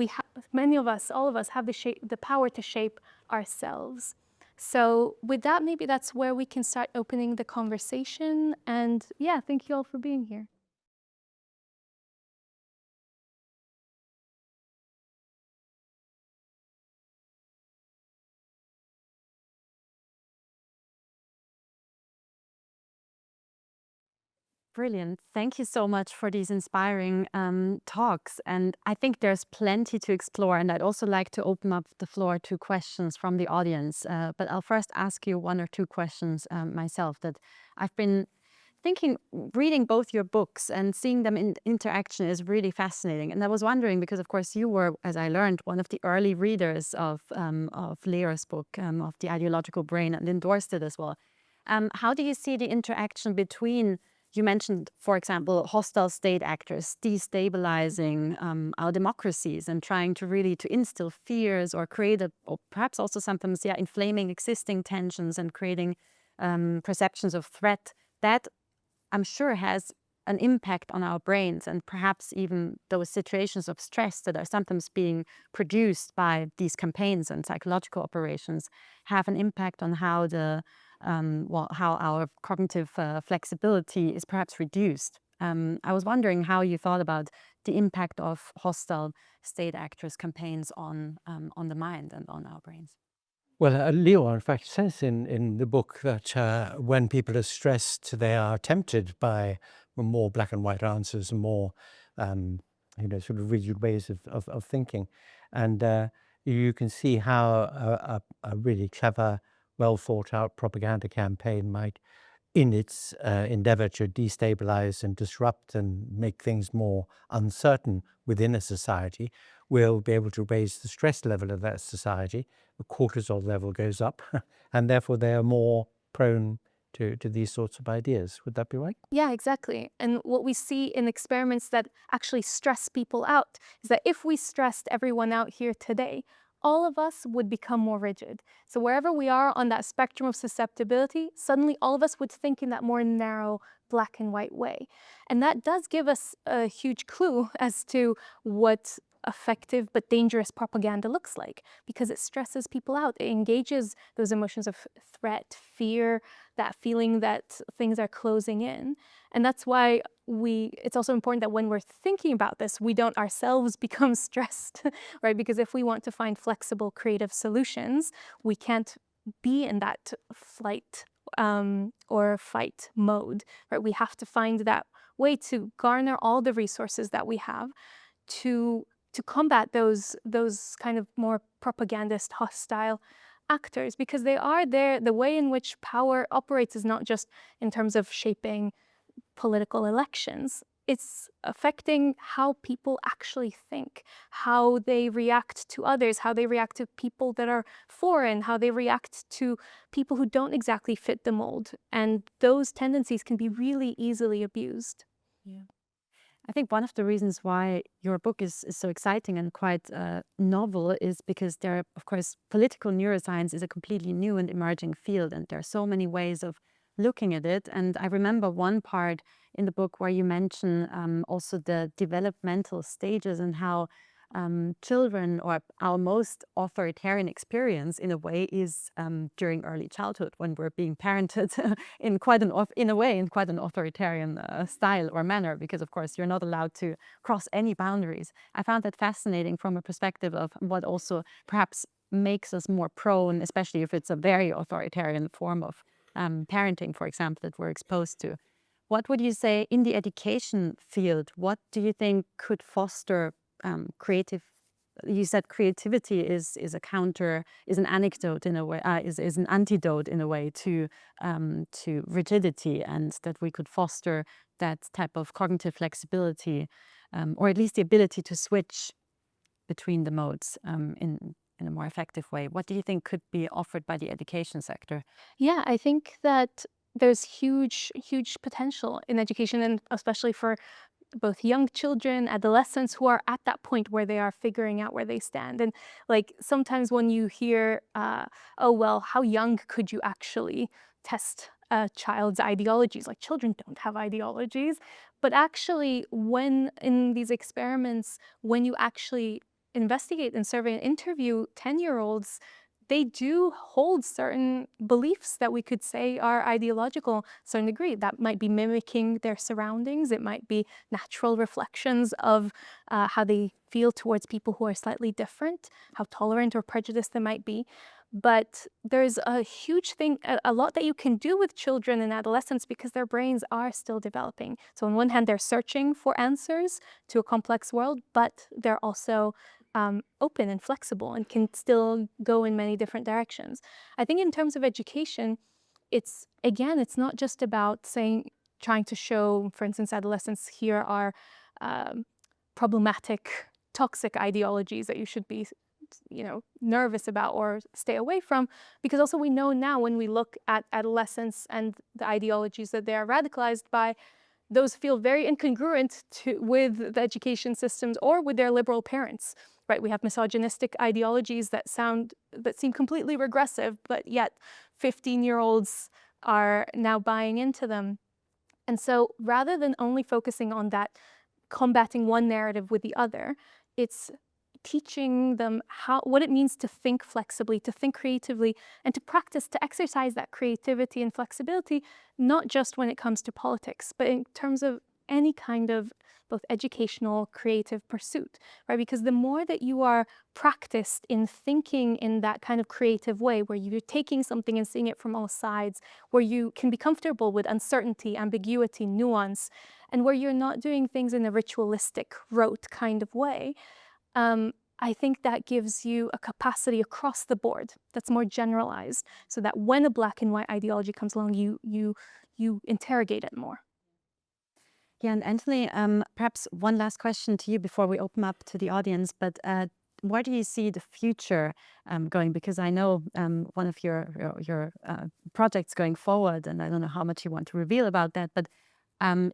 many of us, all of us, have the power to shape ourselves. So with that, maybe that's where we can start opening the conversation. And yeah, thank you all for being here. Brilliant. Thank you so much for these inspiring talks. And I think there's plenty to explore. And I'd also like to open up the floor to questions from the audience. But I'll first ask you one or two questions myself that I've been thinking, reading both your books and seeing them in interaction is really fascinating. And I was wondering, because of course you were, as I learned, one of the early readers of Leor's book, of The Ideological Brain, and endorsed it as well. How do you see the interaction between, you mentioned, for example, hostile state actors destabilizing our democracies and trying to really to instill fears or create or perhaps also sometimes, inflaming existing tensions and creating perceptions of threat that I'm sure has an impact on our brains, and perhaps even those situations of stress that are sometimes being produced by these campaigns and psychological operations have an impact on how how our cognitive flexibility is perhaps reduced. I was wondering how you thought about the impact of hostile state actors' campaigns on the mind and on our brains. Well, Leor, in fact, says in the book that when people are stressed, they are tempted by more black and white answers, more, sort of rigid ways of thinking. And you can see how a really clever, well thought out propaganda campaign might, in its endeavor to destabilize and disrupt and make things more uncertain within a society, will be able to raise the stress level of that society. The cortisol level goes up, and therefore they are more prone to these sorts of ideas. Would that be right? Yeah, exactly. And what we see in experiments that actually stress people out is that if we stressed everyone out here today, all of us would become more rigid. So wherever we are on that spectrum of susceptibility, suddenly all of us would think in that more narrow black and white way. And that does give us a huge clue as to what effective but dangerous propaganda looks like, because it stresses people out. It engages those emotions of threat, fear, that feeling that things are closing in. And that's why it's also important that when we're thinking about this, we don't ourselves become stressed, right? Because if we want to find flexible, creative solutions, we can't be in that flight or fight mode, right? We have to find that way to garner all the resources that we have to combat those kind of more propagandist, hostile actors, because they are there. The way in which power operates is not just in terms of shaping political elections. It's affecting how people actually think, how they react to others, how they react to people that are foreign, how they react to people who don't exactly fit the mold. And those tendencies can be really easily abused. Yeah. I think one of the reasons why your book is so exciting and quite novel is because there, of course, political neuroscience is a completely new and emerging field, and there are so many ways of looking at it. And I remember one part in the book where you mention also the developmental stages and how children, or our most authoritarian experience in a way, is during early childhood, when we're being parented in quite an authoritarian style or manner, because of course you're not allowed to cross any boundaries. I found that fascinating from a perspective of what also perhaps makes us more prone, especially if it's a very authoritarian form of parenting, for example, that we're exposed to. What would you say in the education field? What do you think could foster creative? You said creativity is an anecdote in a way, is an antidote in a way to rigidity, and that we could foster that type of cognitive flexibility, or at least the ability to switch between the modes in a more effective way. What do you think could be offered by the education sector? Yeah, I think that there's huge potential in education, and especially for both young children, adolescents who are at that point where they are figuring out where they stand. And like sometimes when you hear, oh, well, how young could you actually test a child's ideologies? Like, children don't have ideologies. But actually, when in these experiments, when you actually investigate and survey and interview 10-year-olds, they do hold certain beliefs that we could say are ideological to a certain degree. That might be mimicking their surroundings. It might be natural reflections of how they feel towards people who are slightly different, how tolerant or prejudiced they might be. But there's a huge thing, a lot that you can do with children and adolescents because their brains are still developing. So on one hand, they're searching for answers to a complex world, but they're also open and flexible and can still go in many different directions. I think in terms of education, it's not just about trying to show, for instance, adolescents, here are problematic, toxic ideologies that you should be nervous about or stay away from, because also we know now when we look at adolescents and the ideologies that they are radicalized by, those feel very incongruent with the education systems or with their liberal parents, right? We have misogynistic ideologies that seem completely regressive, but yet 15-year-olds are now buying into them. And so rather than only focusing on that, combating one narrative with the other, it's teaching them what it means to think flexibly, to think creatively, and to practice, to exercise that creativity and flexibility, not just when it comes to politics, but in terms of any kind of both educational, creative pursuit, right? Because the more that you are practiced in thinking in that kind of creative way, where you're taking something and seeing it from all sides, where you can be comfortable with uncertainty, ambiguity, nuance, and where you're not doing things in a ritualistic, rote kind of way, I think that gives you a capacity across the board that's more generalized, so that when a black and white ideology comes along, you interrogate it more. Yeah, and Anthony, perhaps one last question to you before we open up to the audience, but where do you see the future going? Because I know one of your projects going forward, and I don't know how much you want to reveal about that, but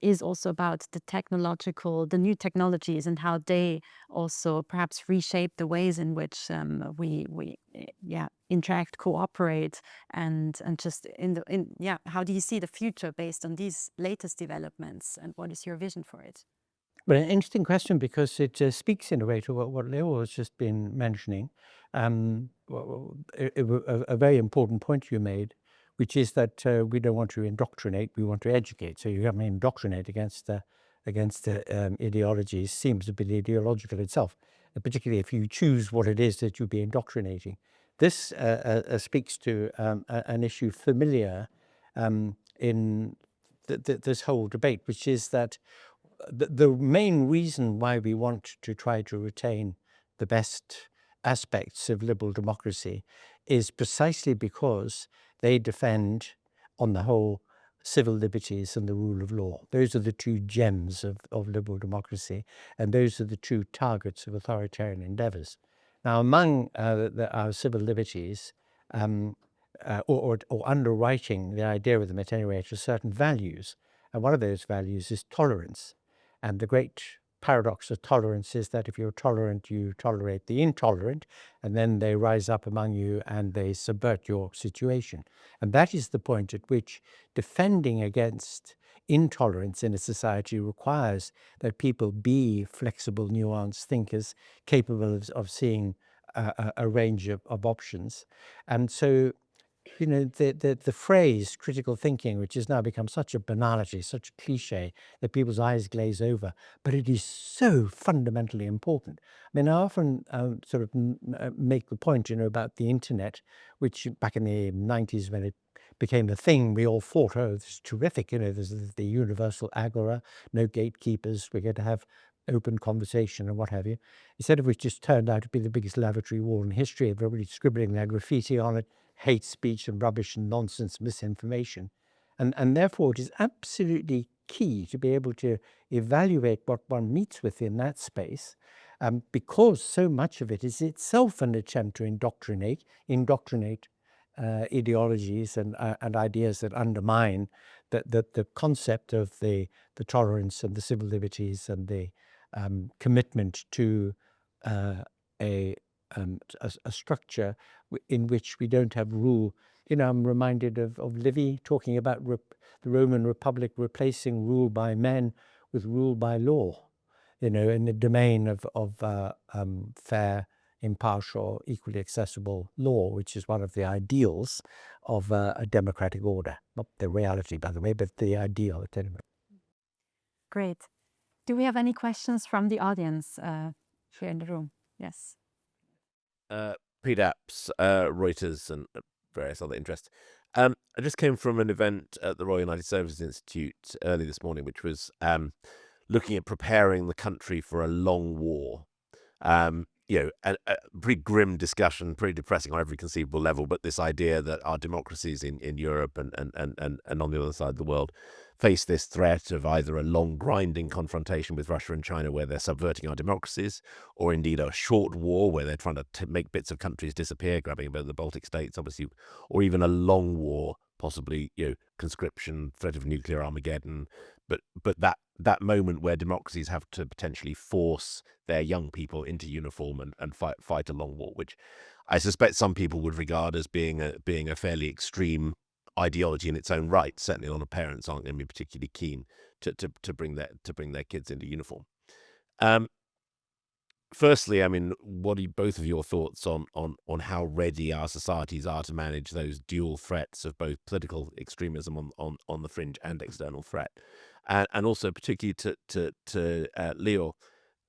is also about the new technologies and how they also perhaps reshape the ways in which we interact, cooperate, and just how do you see the future based on these latest developments, and what is your vision for it? Well, an interesting question, because it speaks in a way to what Leor has just been mentioning. A very important point you made, which is that we don't want to indoctrinate, we want to educate. So you have to indoctrinate against ideologies seems to be ideological itself, particularly if you choose what it is that you'll be indoctrinating. This speaks to an issue familiar in this whole debate, which is that the main reason why we want to try to retain the best aspects of liberal democracy is precisely because they defend, on the whole, civil liberties and the rule of law. Those are the two gems of liberal democracy, and those are the two targets of authoritarian endeavors. Now, among our civil liberties, or underwriting the idea of them at any rate, are certain values, and one of those values is tolerance. And the great paradox of tolerance is that if you're tolerant, you tolerate the intolerant, and then they rise up among you and they subvert your situation. And that is the point at which defending against intolerance in a society requires that people be flexible, nuanced thinkers, capable of seeing a range of options. And so, you know, the phrase critical thinking, which has now become such a banality, such a cliche, that people's eyes glaze over, but it is so fundamentally important. I mean, I often sort of make the point, you know, about the internet, which back in the 90s, when it became a thing, we all thought, oh, this is terrific, you know, there's the universal agora, no gatekeepers, we're going to have open conversation and what have you. Instead of which just turned out to be the biggest lavatory wall in history, everybody scribbling their graffiti on it, hate speech and rubbish and nonsense, misinformation. And therefore, it is absolutely key to be able to evaluate what one meets with in that space, because so much of it is itself an attempt to indoctrinate ideologies and ideas that undermine the concept of the tolerance and the civil liberties and the commitment to a structure in which we don't have rule. You know, I'm reminded of Livy talking about the Roman Republic replacing rule by men with rule by law, you know, in the domain of fair, impartial, equally accessible law, which is one of the ideals of a democratic order. Not the reality, by the way, but the ideal at any rate. Great. Do we have any questions from the audience here in the room? Yes. Predaps, Reuters, and various other interests. I just came from an event at the Royal United Services Institute early this morning, which was looking at preparing the country for a long war. A pretty grim discussion, pretty depressing on every conceivable level, but this idea that our democracies in Europe and on the other side of the world face this threat of either a long grinding confrontation with Russia and China where they're subverting our democracies, or indeed a short war where they're trying to make bits of countries disappear, grabbing about the Baltic states, obviously, or even a long war, possibly, conscription, threat of nuclear Armageddon, but that moment where democracies have to potentially force their young people into uniform and fight a long war, which I suspect some people would regard as being a fairly extreme ideology in its own right. Certainly, a lot of parents aren't going to be particularly keen to bring their kids into uniform. Firstly, I mean, what are both of your thoughts on how ready our societies are to manage those dual threats of both political extremism on the fringe and external threat, and also particularly to Leor,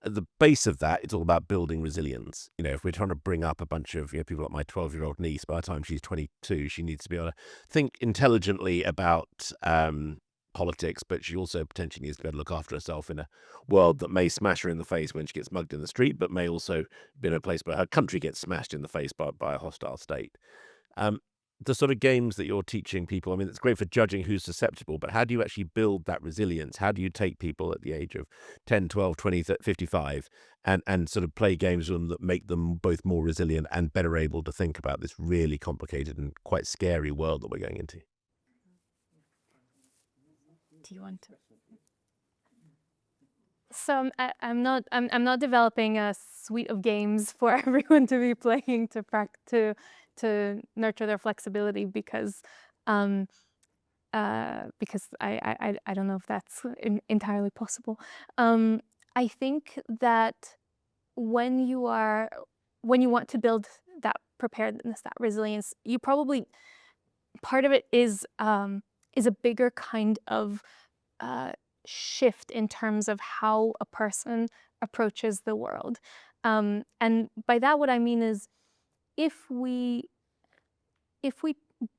at the base of that, it's all about building resilience. If we're trying to bring up a bunch of people like my 12-year-old niece, by the time she's 22, she needs to be able to think intelligently about politics, but she also potentially needs to be able to look after herself in a world that may smash her in the face when she gets mugged in the street, but may also be in a place where her country gets smashed in the face by a hostile state. The sort of games that you're teaching people, I mean, it's great for judging who's susceptible, but how do you actually build that resilience? How do you take people at the age of 10, 12, 20, 55 and sort of play games with them that make them both more resilient and better able to think about this really complicated and quite scary world that we're going into? Do you want to? So I'm not developing a suite of games for everyone to be playing to nurture their flexibility because I don't know if that's entirely possible. I think that when you want to build that preparedness, that resilience, you probably, part of it is a bigger kind of shift in terms of how a person approaches the world. And by that, what I mean is, if we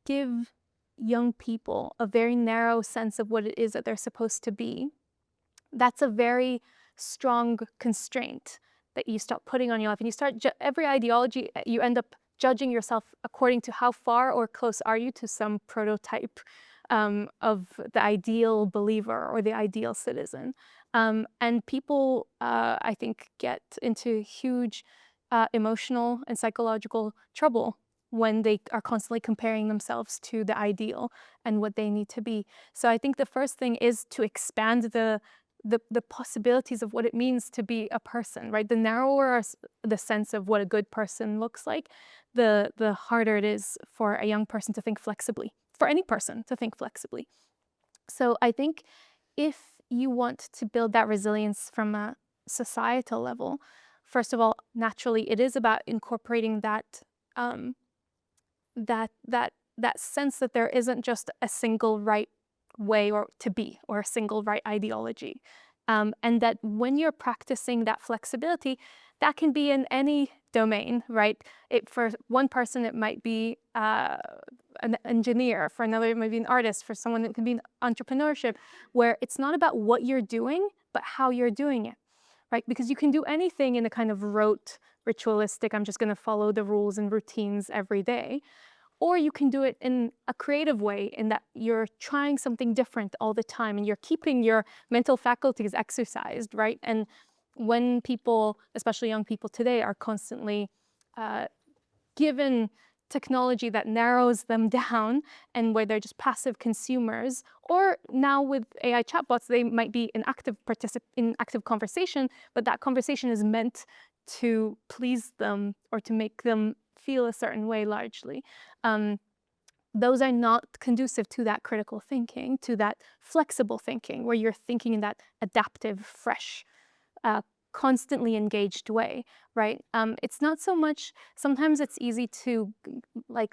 give young people a very narrow sense of what it is that they're supposed to be, that's a very strong constraint that you start putting on your life. And you start, every ideology, you end up judging yourself according to how far or close are you to some prototype of the ideal believer or the ideal citizen. And people, I think, get into huge emotional and psychological trouble when they are constantly comparing themselves to the ideal and what they need to be. So I think the first thing is to expand the possibilities of what it means to be a person, right? The narrower the sense of what a good person looks like, the harder it is for a young person to think flexibly, for any person to think flexibly. So I think if you want to build that resilience from a societal level, first of all, naturally, it is about incorporating that that sense that there isn't just a single right way or to be, or a single right ideology. And that when you're practicing that flexibility, that can be in any domain, right? For one person, it might be an engineer. For another, it might be an artist. For someone, it can be entrepreneurship, where it's not about what you're doing, but how you're doing it, right? Because you can do anything in a kind of rote, ritualistic, I'm just going to follow the rules and routines every day. Or you can do it in a creative way, in that you're trying something different all the time and you're keeping your mental faculties exercised, right? And when people, especially young people today, are constantly given technology that narrows them down and where they're just passive consumers, or now with AI chatbots, they might be in active conversation, but that conversation is meant to please them or to make them feel a certain way largely. Those are not conducive to that critical thinking, to that flexible thinking, where you're thinking in that adaptive, fresh, constantly engaged way, right? It's not so much, sometimes it's easy to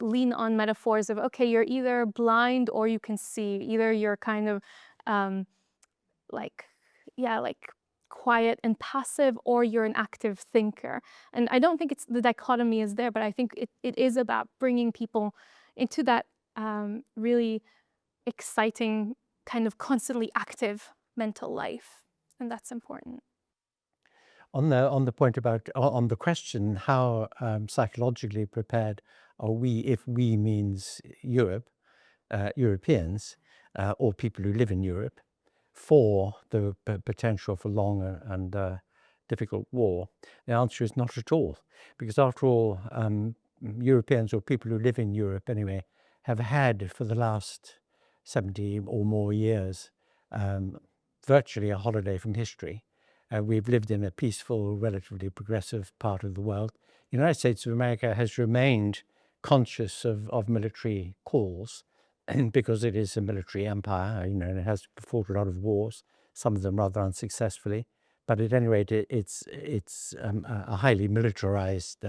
lean on metaphors of, okay, you're either blind or you can see, either you're kind of quiet and passive, or you're an active thinker. And I don't think the dichotomy is there, but I think it is about bringing people into that really exciting, kind of constantly active mental life. And that's important. On the point about, on the question, how psychologically prepared are we, if we means Europe, Europeans, or people who live in Europe, for the potential for long and difficult war? The answer is not at all, because after all, Europeans, or people who live in Europe anyway, have had for the last 70 or more years virtually a holiday from history. We've lived in a peaceful, relatively progressive part of the world. The United States of America has remained conscious of military calls, and because it is a military empire, and it has fought a lot of wars, some of them rather unsuccessfully. But at any rate, it's a highly militarized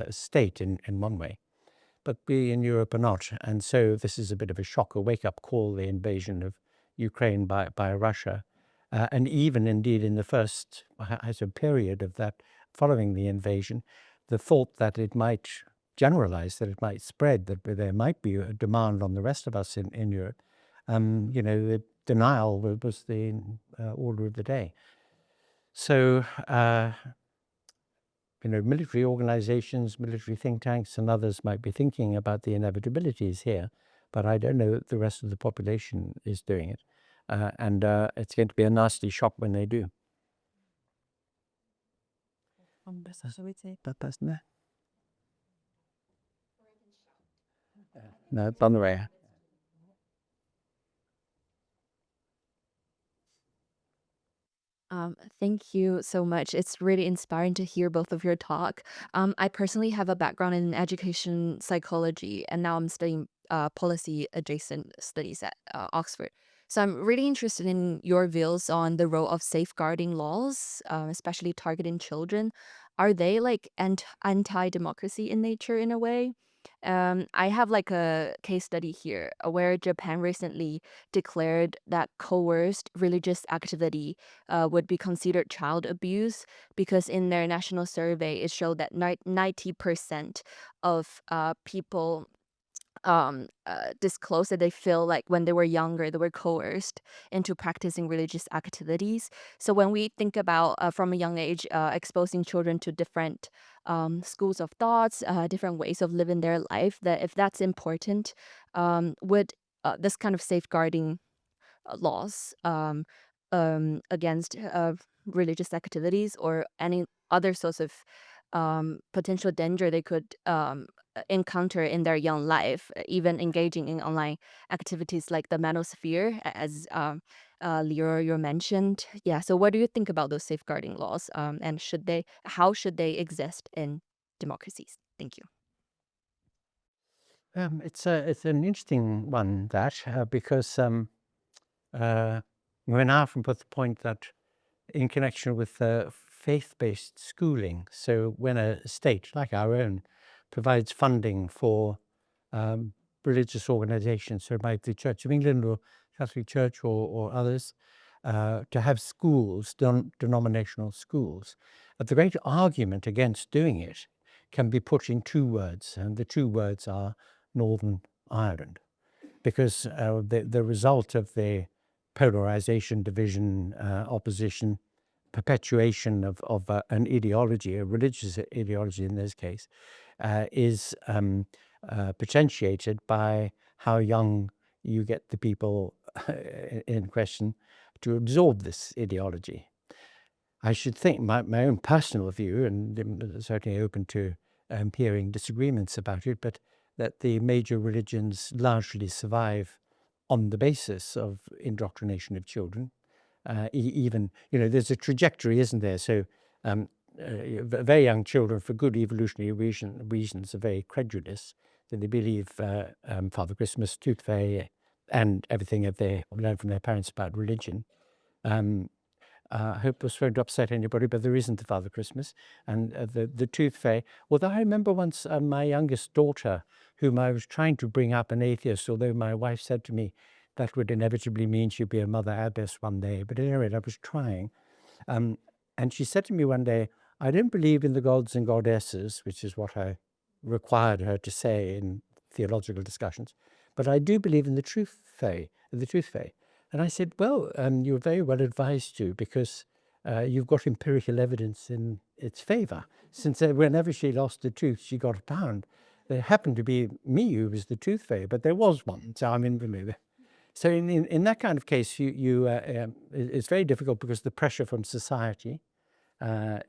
state in one way. But we in Europe are not. And so this is a bit of a shock, a wake-up call, the invasion of Ukraine by Russia. And even indeed in the first period of that following the invasion, the thought that it might generalize, that it might spread, that there might be a demand on the rest of us in Europe, the denial was the order of the day. So, military organizations, military think tanks and others might be thinking about the inevitabilities here, but I don't know that the rest of the population is doing it. And it's going to be a nasty shock when they do. No, on the way. Thank you so much. It's really inspiring to hear both of your talk. I personally have a background in education psychology, and now I'm studying policy adjacent studies at Oxford. So I'm really interested in your views on the role of safeguarding laws, especially targeting children. Are they like anti-democracy in nature in a way? I have like a case study here where Japan recently declared that coerced religious activity would be considered child abuse, because in their national survey, it showed that 90% of people disclosed that they feel like when they were younger, they were coerced into practicing religious activities. So when we think about from a young age, exposing children to different schools of thoughts, different ways of living their life, that if that's important, would this kind of safeguarding laws against religious activities or any other sorts of potential danger they could encounter in their young life, even engaging in online activities like the manosphere, as Leor you mentioned. Yeah, so what do you think about those safeguarding laws, and how should they exist in democracies? Thank you. It's an interesting one, that because when I often put the point that in connection with faith-based schooling, so when a state like our own provides funding for religious organizations, so it might be the Church of England or Catholic Church or others, to have schools, denominational schools, the great argument against doing it can be put in two words, and the two words are Northern Ireland, because the result of the polarization, division, opposition, perpetuation of an ideology, a religious ideology in this case, is potentiated by how young you get the people in question to absorb this ideology. I should think my own personal view, and I'm certainly open to hearing disagreements about it, but that the major religions largely survive on the basis of indoctrination of children. Even, there's a trajectory, isn't there? So very young children, for good evolutionary reasons, are very credulous. So they believe Father Christmas, Tooth Fairy, and everything that they learned from their parents about religion. I hope this won't upset anybody, but there isn't a Father Christmas. And the Tooth Fairy, although I remember once my youngest daughter, whom I was trying to bring up an atheist, although my wife said to me that would inevitably mean she'd be a Mother Abbess one day. But at any rate, I was trying. And she said to me one day, I don't believe in the gods and goddesses, which is what I required her to say in theological discussions, but I do believe in the truth fae. And I said, well, you're very well advised to, because you've got empirical evidence in its favor. Since whenever she lost the tooth, she got a pound. There happened to be me who was the tooth fairy, but there was one. So I mean, so in that kind of case, it's very difficult because the pressure from society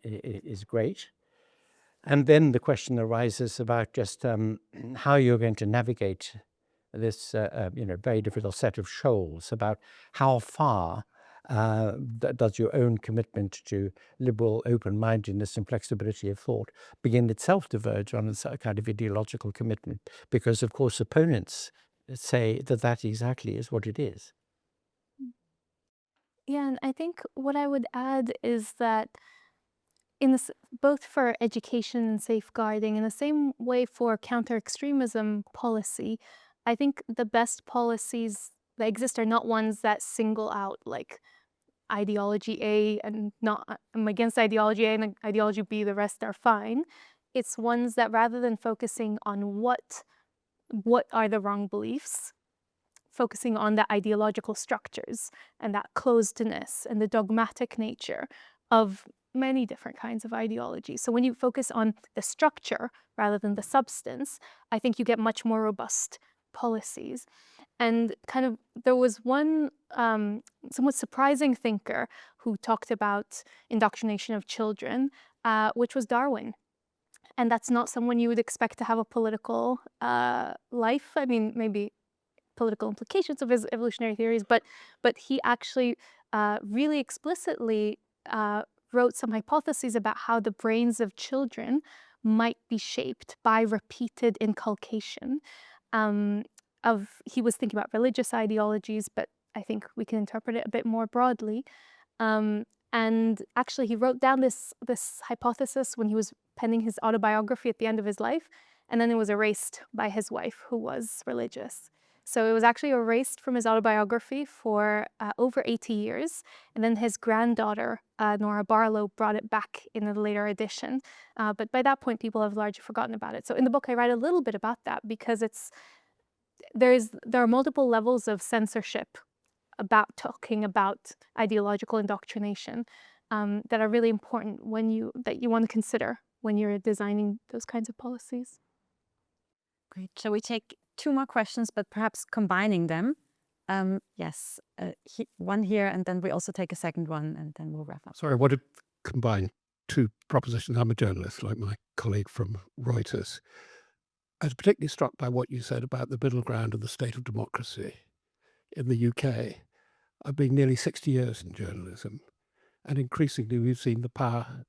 is great. And then the question arises about just how you're going to navigate this very difficult set of shoals, about how far does your own commitment to liberal open-mindedness and flexibility of thought begin itself to verge on a kind of ideological commitment? Because, of course, opponents say that exactly is what it is. Yeah, and I think what I would add is that in this, both for education and safeguarding, in the same way for counter-extremism policy, I think the best policies that exist are not ones that single out like ideology A and not I'm against ideology A and ideology B, the rest are fine. It's ones that rather than focusing on what are the wrong beliefs, focusing on the ideological structures and that closedness and the dogmatic nature of many different kinds of ideology. So when you focus on the structure rather than the substance, I think you get much more robust policies. And kind of there was one somewhat surprising thinker who talked about indoctrination of children, which was Darwin. And that's not someone you would expect to have a political life. I mean, maybe political implications of his evolutionary theories, but he actually really explicitly wrote some hypotheses about how the brains of children might be shaped by repeated inculcation he was thinking about religious ideologies, but I think we can interpret it a bit more broadly. And actually, he wrote down this hypothesis when he was penning his autobiography at the end of his life, and then it was erased by his wife, who was religious. So it was actually erased from his autobiography for over 80 years, and then his granddaughter, Nora Barlow, brought it back in a later edition. But by that point, people have largely forgotten about it. So in the book, I write a little bit about that because there are multiple levels of censorship about talking about ideological indoctrination that are really important that you want to consider when you're designing those kinds of policies. Great. Shall we take 2 more questions, but perhaps combining them? Yes, one here, and then we also take a second one, and then we'll wrap up. Sorry, I want to combine 2 propositions. I'm a journalist, like my colleague from Reuters. I was particularly struck by what you said about the middle ground and the state of democracy in the UK. I've been nearly 60 years in journalism, and increasingly we've seen the power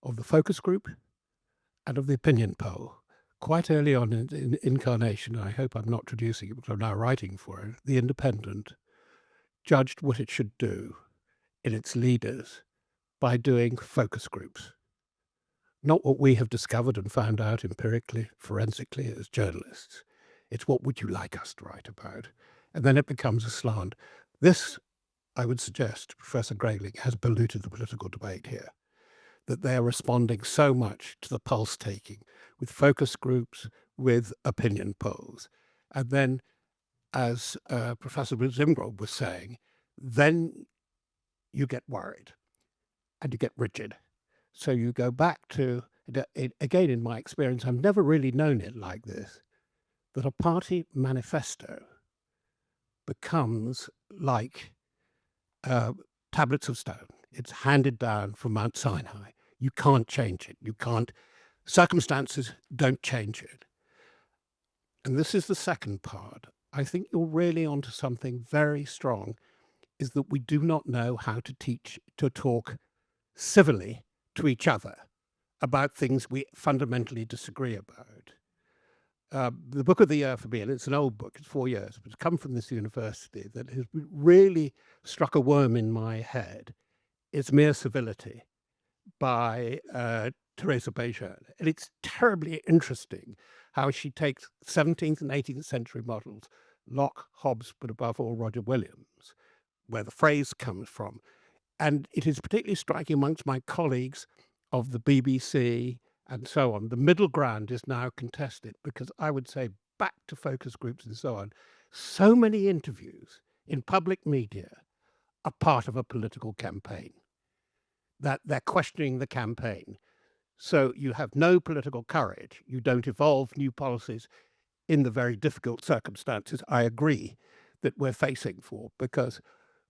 of the focus group and of the opinion poll. Quite early on in incarnation, I hope I'm not traducing it because I'm now writing for it, The Independent judged what it should do in its leaders by doing focus groups. Not what we have discovered and found out empirically, forensically as journalists. It's what would you like us to write about? And then it becomes a slant. This, I would suggest, Professor Grayling has polluted the political debate here, that they are responding so much to the pulse taking with focus groups, with opinion polls. And then, as Professor Zmigrod was saying, then you get worried and you get rigid. So you go back to, again, in my experience, I've never really known it like this, that a party manifesto becomes like tablets of stone. It's handed down from Mount Sinai. You can't change it. Circumstances don't change it. And this is the second part. I think you're really onto something very strong, is that we do not know how to talk civilly to each other about things we fundamentally disagree about. The book of the year for me, and it's an old book, it's 4 years, but it's come from this university, that has really struck a worm in my head, is Mere Civility by Teresa Bejan. And it's terribly interesting how she takes 17th and 18th century models, Locke, Hobbes, but above all Roger Williams, where the phrase comes from, And it is particularly striking amongst my colleagues of the BBC and so on. The middle ground is now contested because I would say back to focus groups and so on, so many interviews in public media are part of a political campaign, that they're questioning the campaign. So you have no political courage. You don't evolve new policies in the very difficult circumstances, I agree, that we're facing for, because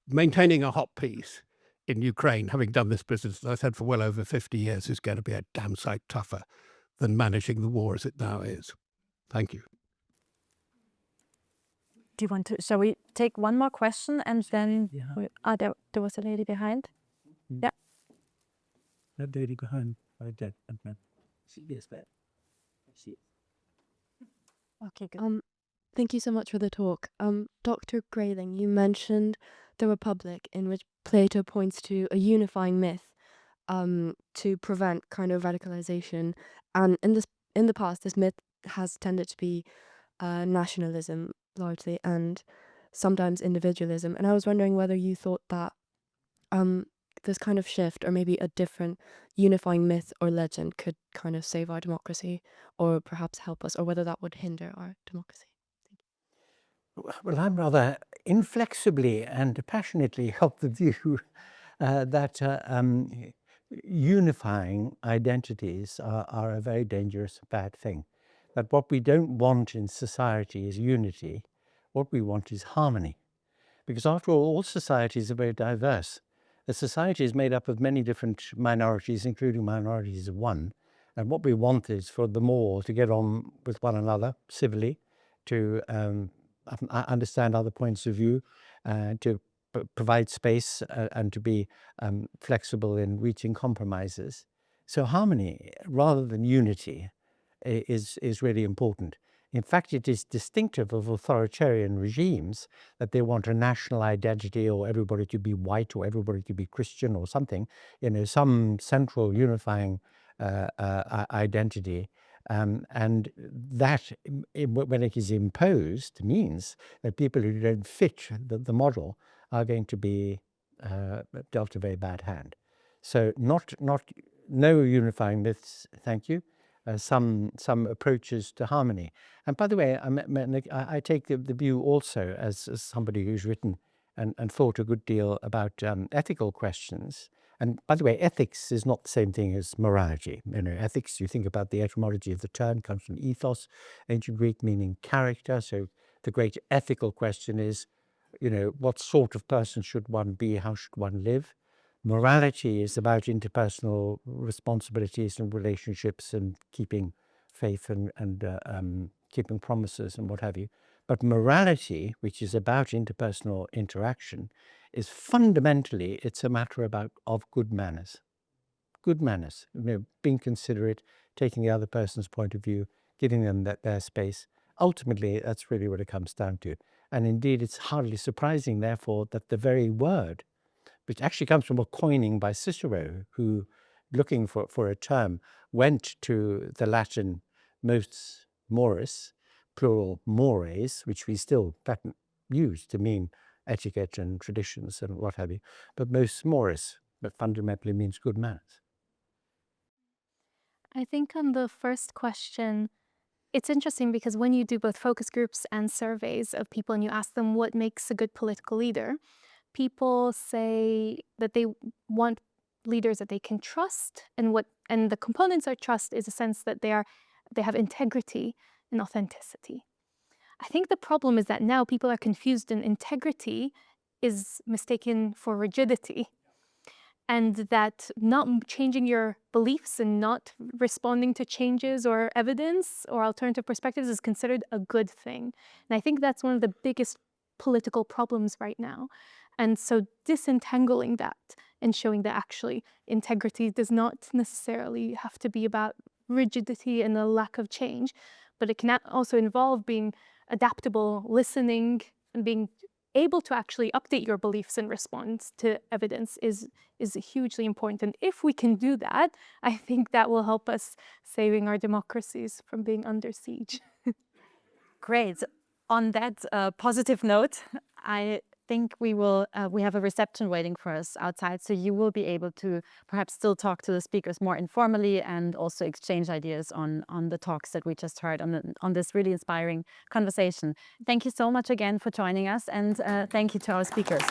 maintaining a hot peace in Ukraine, having done this business, as I said, for well over 50 years, is going to be a damn sight tougher than managing the war as it now is. Thank you. Do you want to, shall we take one more question and then, there was a lady behind. Yeah. That lady behind, by that man. She is bad. She. Okay, good. Thank you so much for the talk. Dr. Grayling, you mentioned the Republic, in which Plato points to a unifying myth to prevent kind of radicalization. And in the past, this myth has tended to be nationalism largely, and sometimes individualism. And I was wondering whether you thought that this kind of shift, or maybe a different unifying myth or legend, could kind of save our democracy, or perhaps help us, or whether that would hinder our democracy. Well, I'm rather inflexibly and passionately of the view that unifying identities are a very dangerous, bad thing. That what we don't want in society is unity. What we want is harmony. Because after all societies are very diverse. A society is made up of many different minorities, including minorities of one. And what we want is for them all to get on with one another civilly, to understand other points of view, to provide space and to be flexible in reaching compromises. So harmony rather than unity is really important. In fact, it is distinctive of authoritarian regimes that they want a national identity, or everybody to be white, or everybody to be Christian, or something, some central unifying identity. And that, when it is imposed, means that people who don't fit the model are going to be dealt a very bad hand. So no unifying myths, thank you. Some approaches to harmony. And by the way, I take the view also as somebody who's written and thought a good deal about ethical questions. And by the way, ethics is not the same thing as morality. Ethics, you think about the etymology of the term, comes from ethos, ancient Greek meaning character. So the great ethical question is, what sort of person should one be? How should one live? Morality is about interpersonal responsibilities and relationships and keeping faith and keeping promises and what have you. But morality, which is about interpersonal interaction, is fundamentally, it's a matter of good manners. Good manners, being considerate, taking the other person's point of view, giving them their space. Ultimately, that's really what it comes down to. And indeed, it's hardly surprising, therefore, that the very word, which actually comes from a coining by Cicero, who, looking for a term, went to the Latin mos moris, plural mores, which we still use to mean etiquette and traditions and what have you, but mos moris, but fundamentally means good manners. I think on the first question, it's interesting because when you do both focus groups and surveys of people and you ask them what makes a good political leader, people say that they want leaders that they can trust, and the components of trust is a sense that they have integrity and authenticity. I think the problem is that now people are confused, and integrity is mistaken for rigidity, and that not changing your beliefs and not responding to changes or evidence or alternative perspectives is considered a good thing. And I think that's one of the biggest political problems right now. And so disentangling that and showing that actually integrity does not necessarily have to be about rigidity and a lack of change, but it can also involve being adaptable, listening, and being able to actually update your beliefs in response to evidence is hugely important. And if we can do that, I think that will help us saving our democracies from being under siege. Great. On that positive note, I think we have a reception waiting for us outside, so you will be able to perhaps still talk to the speakers more informally and also exchange ideas on the talks that we just heard on this really inspiring conversation. Thank you so much again for joining us, and thank you to our speakers.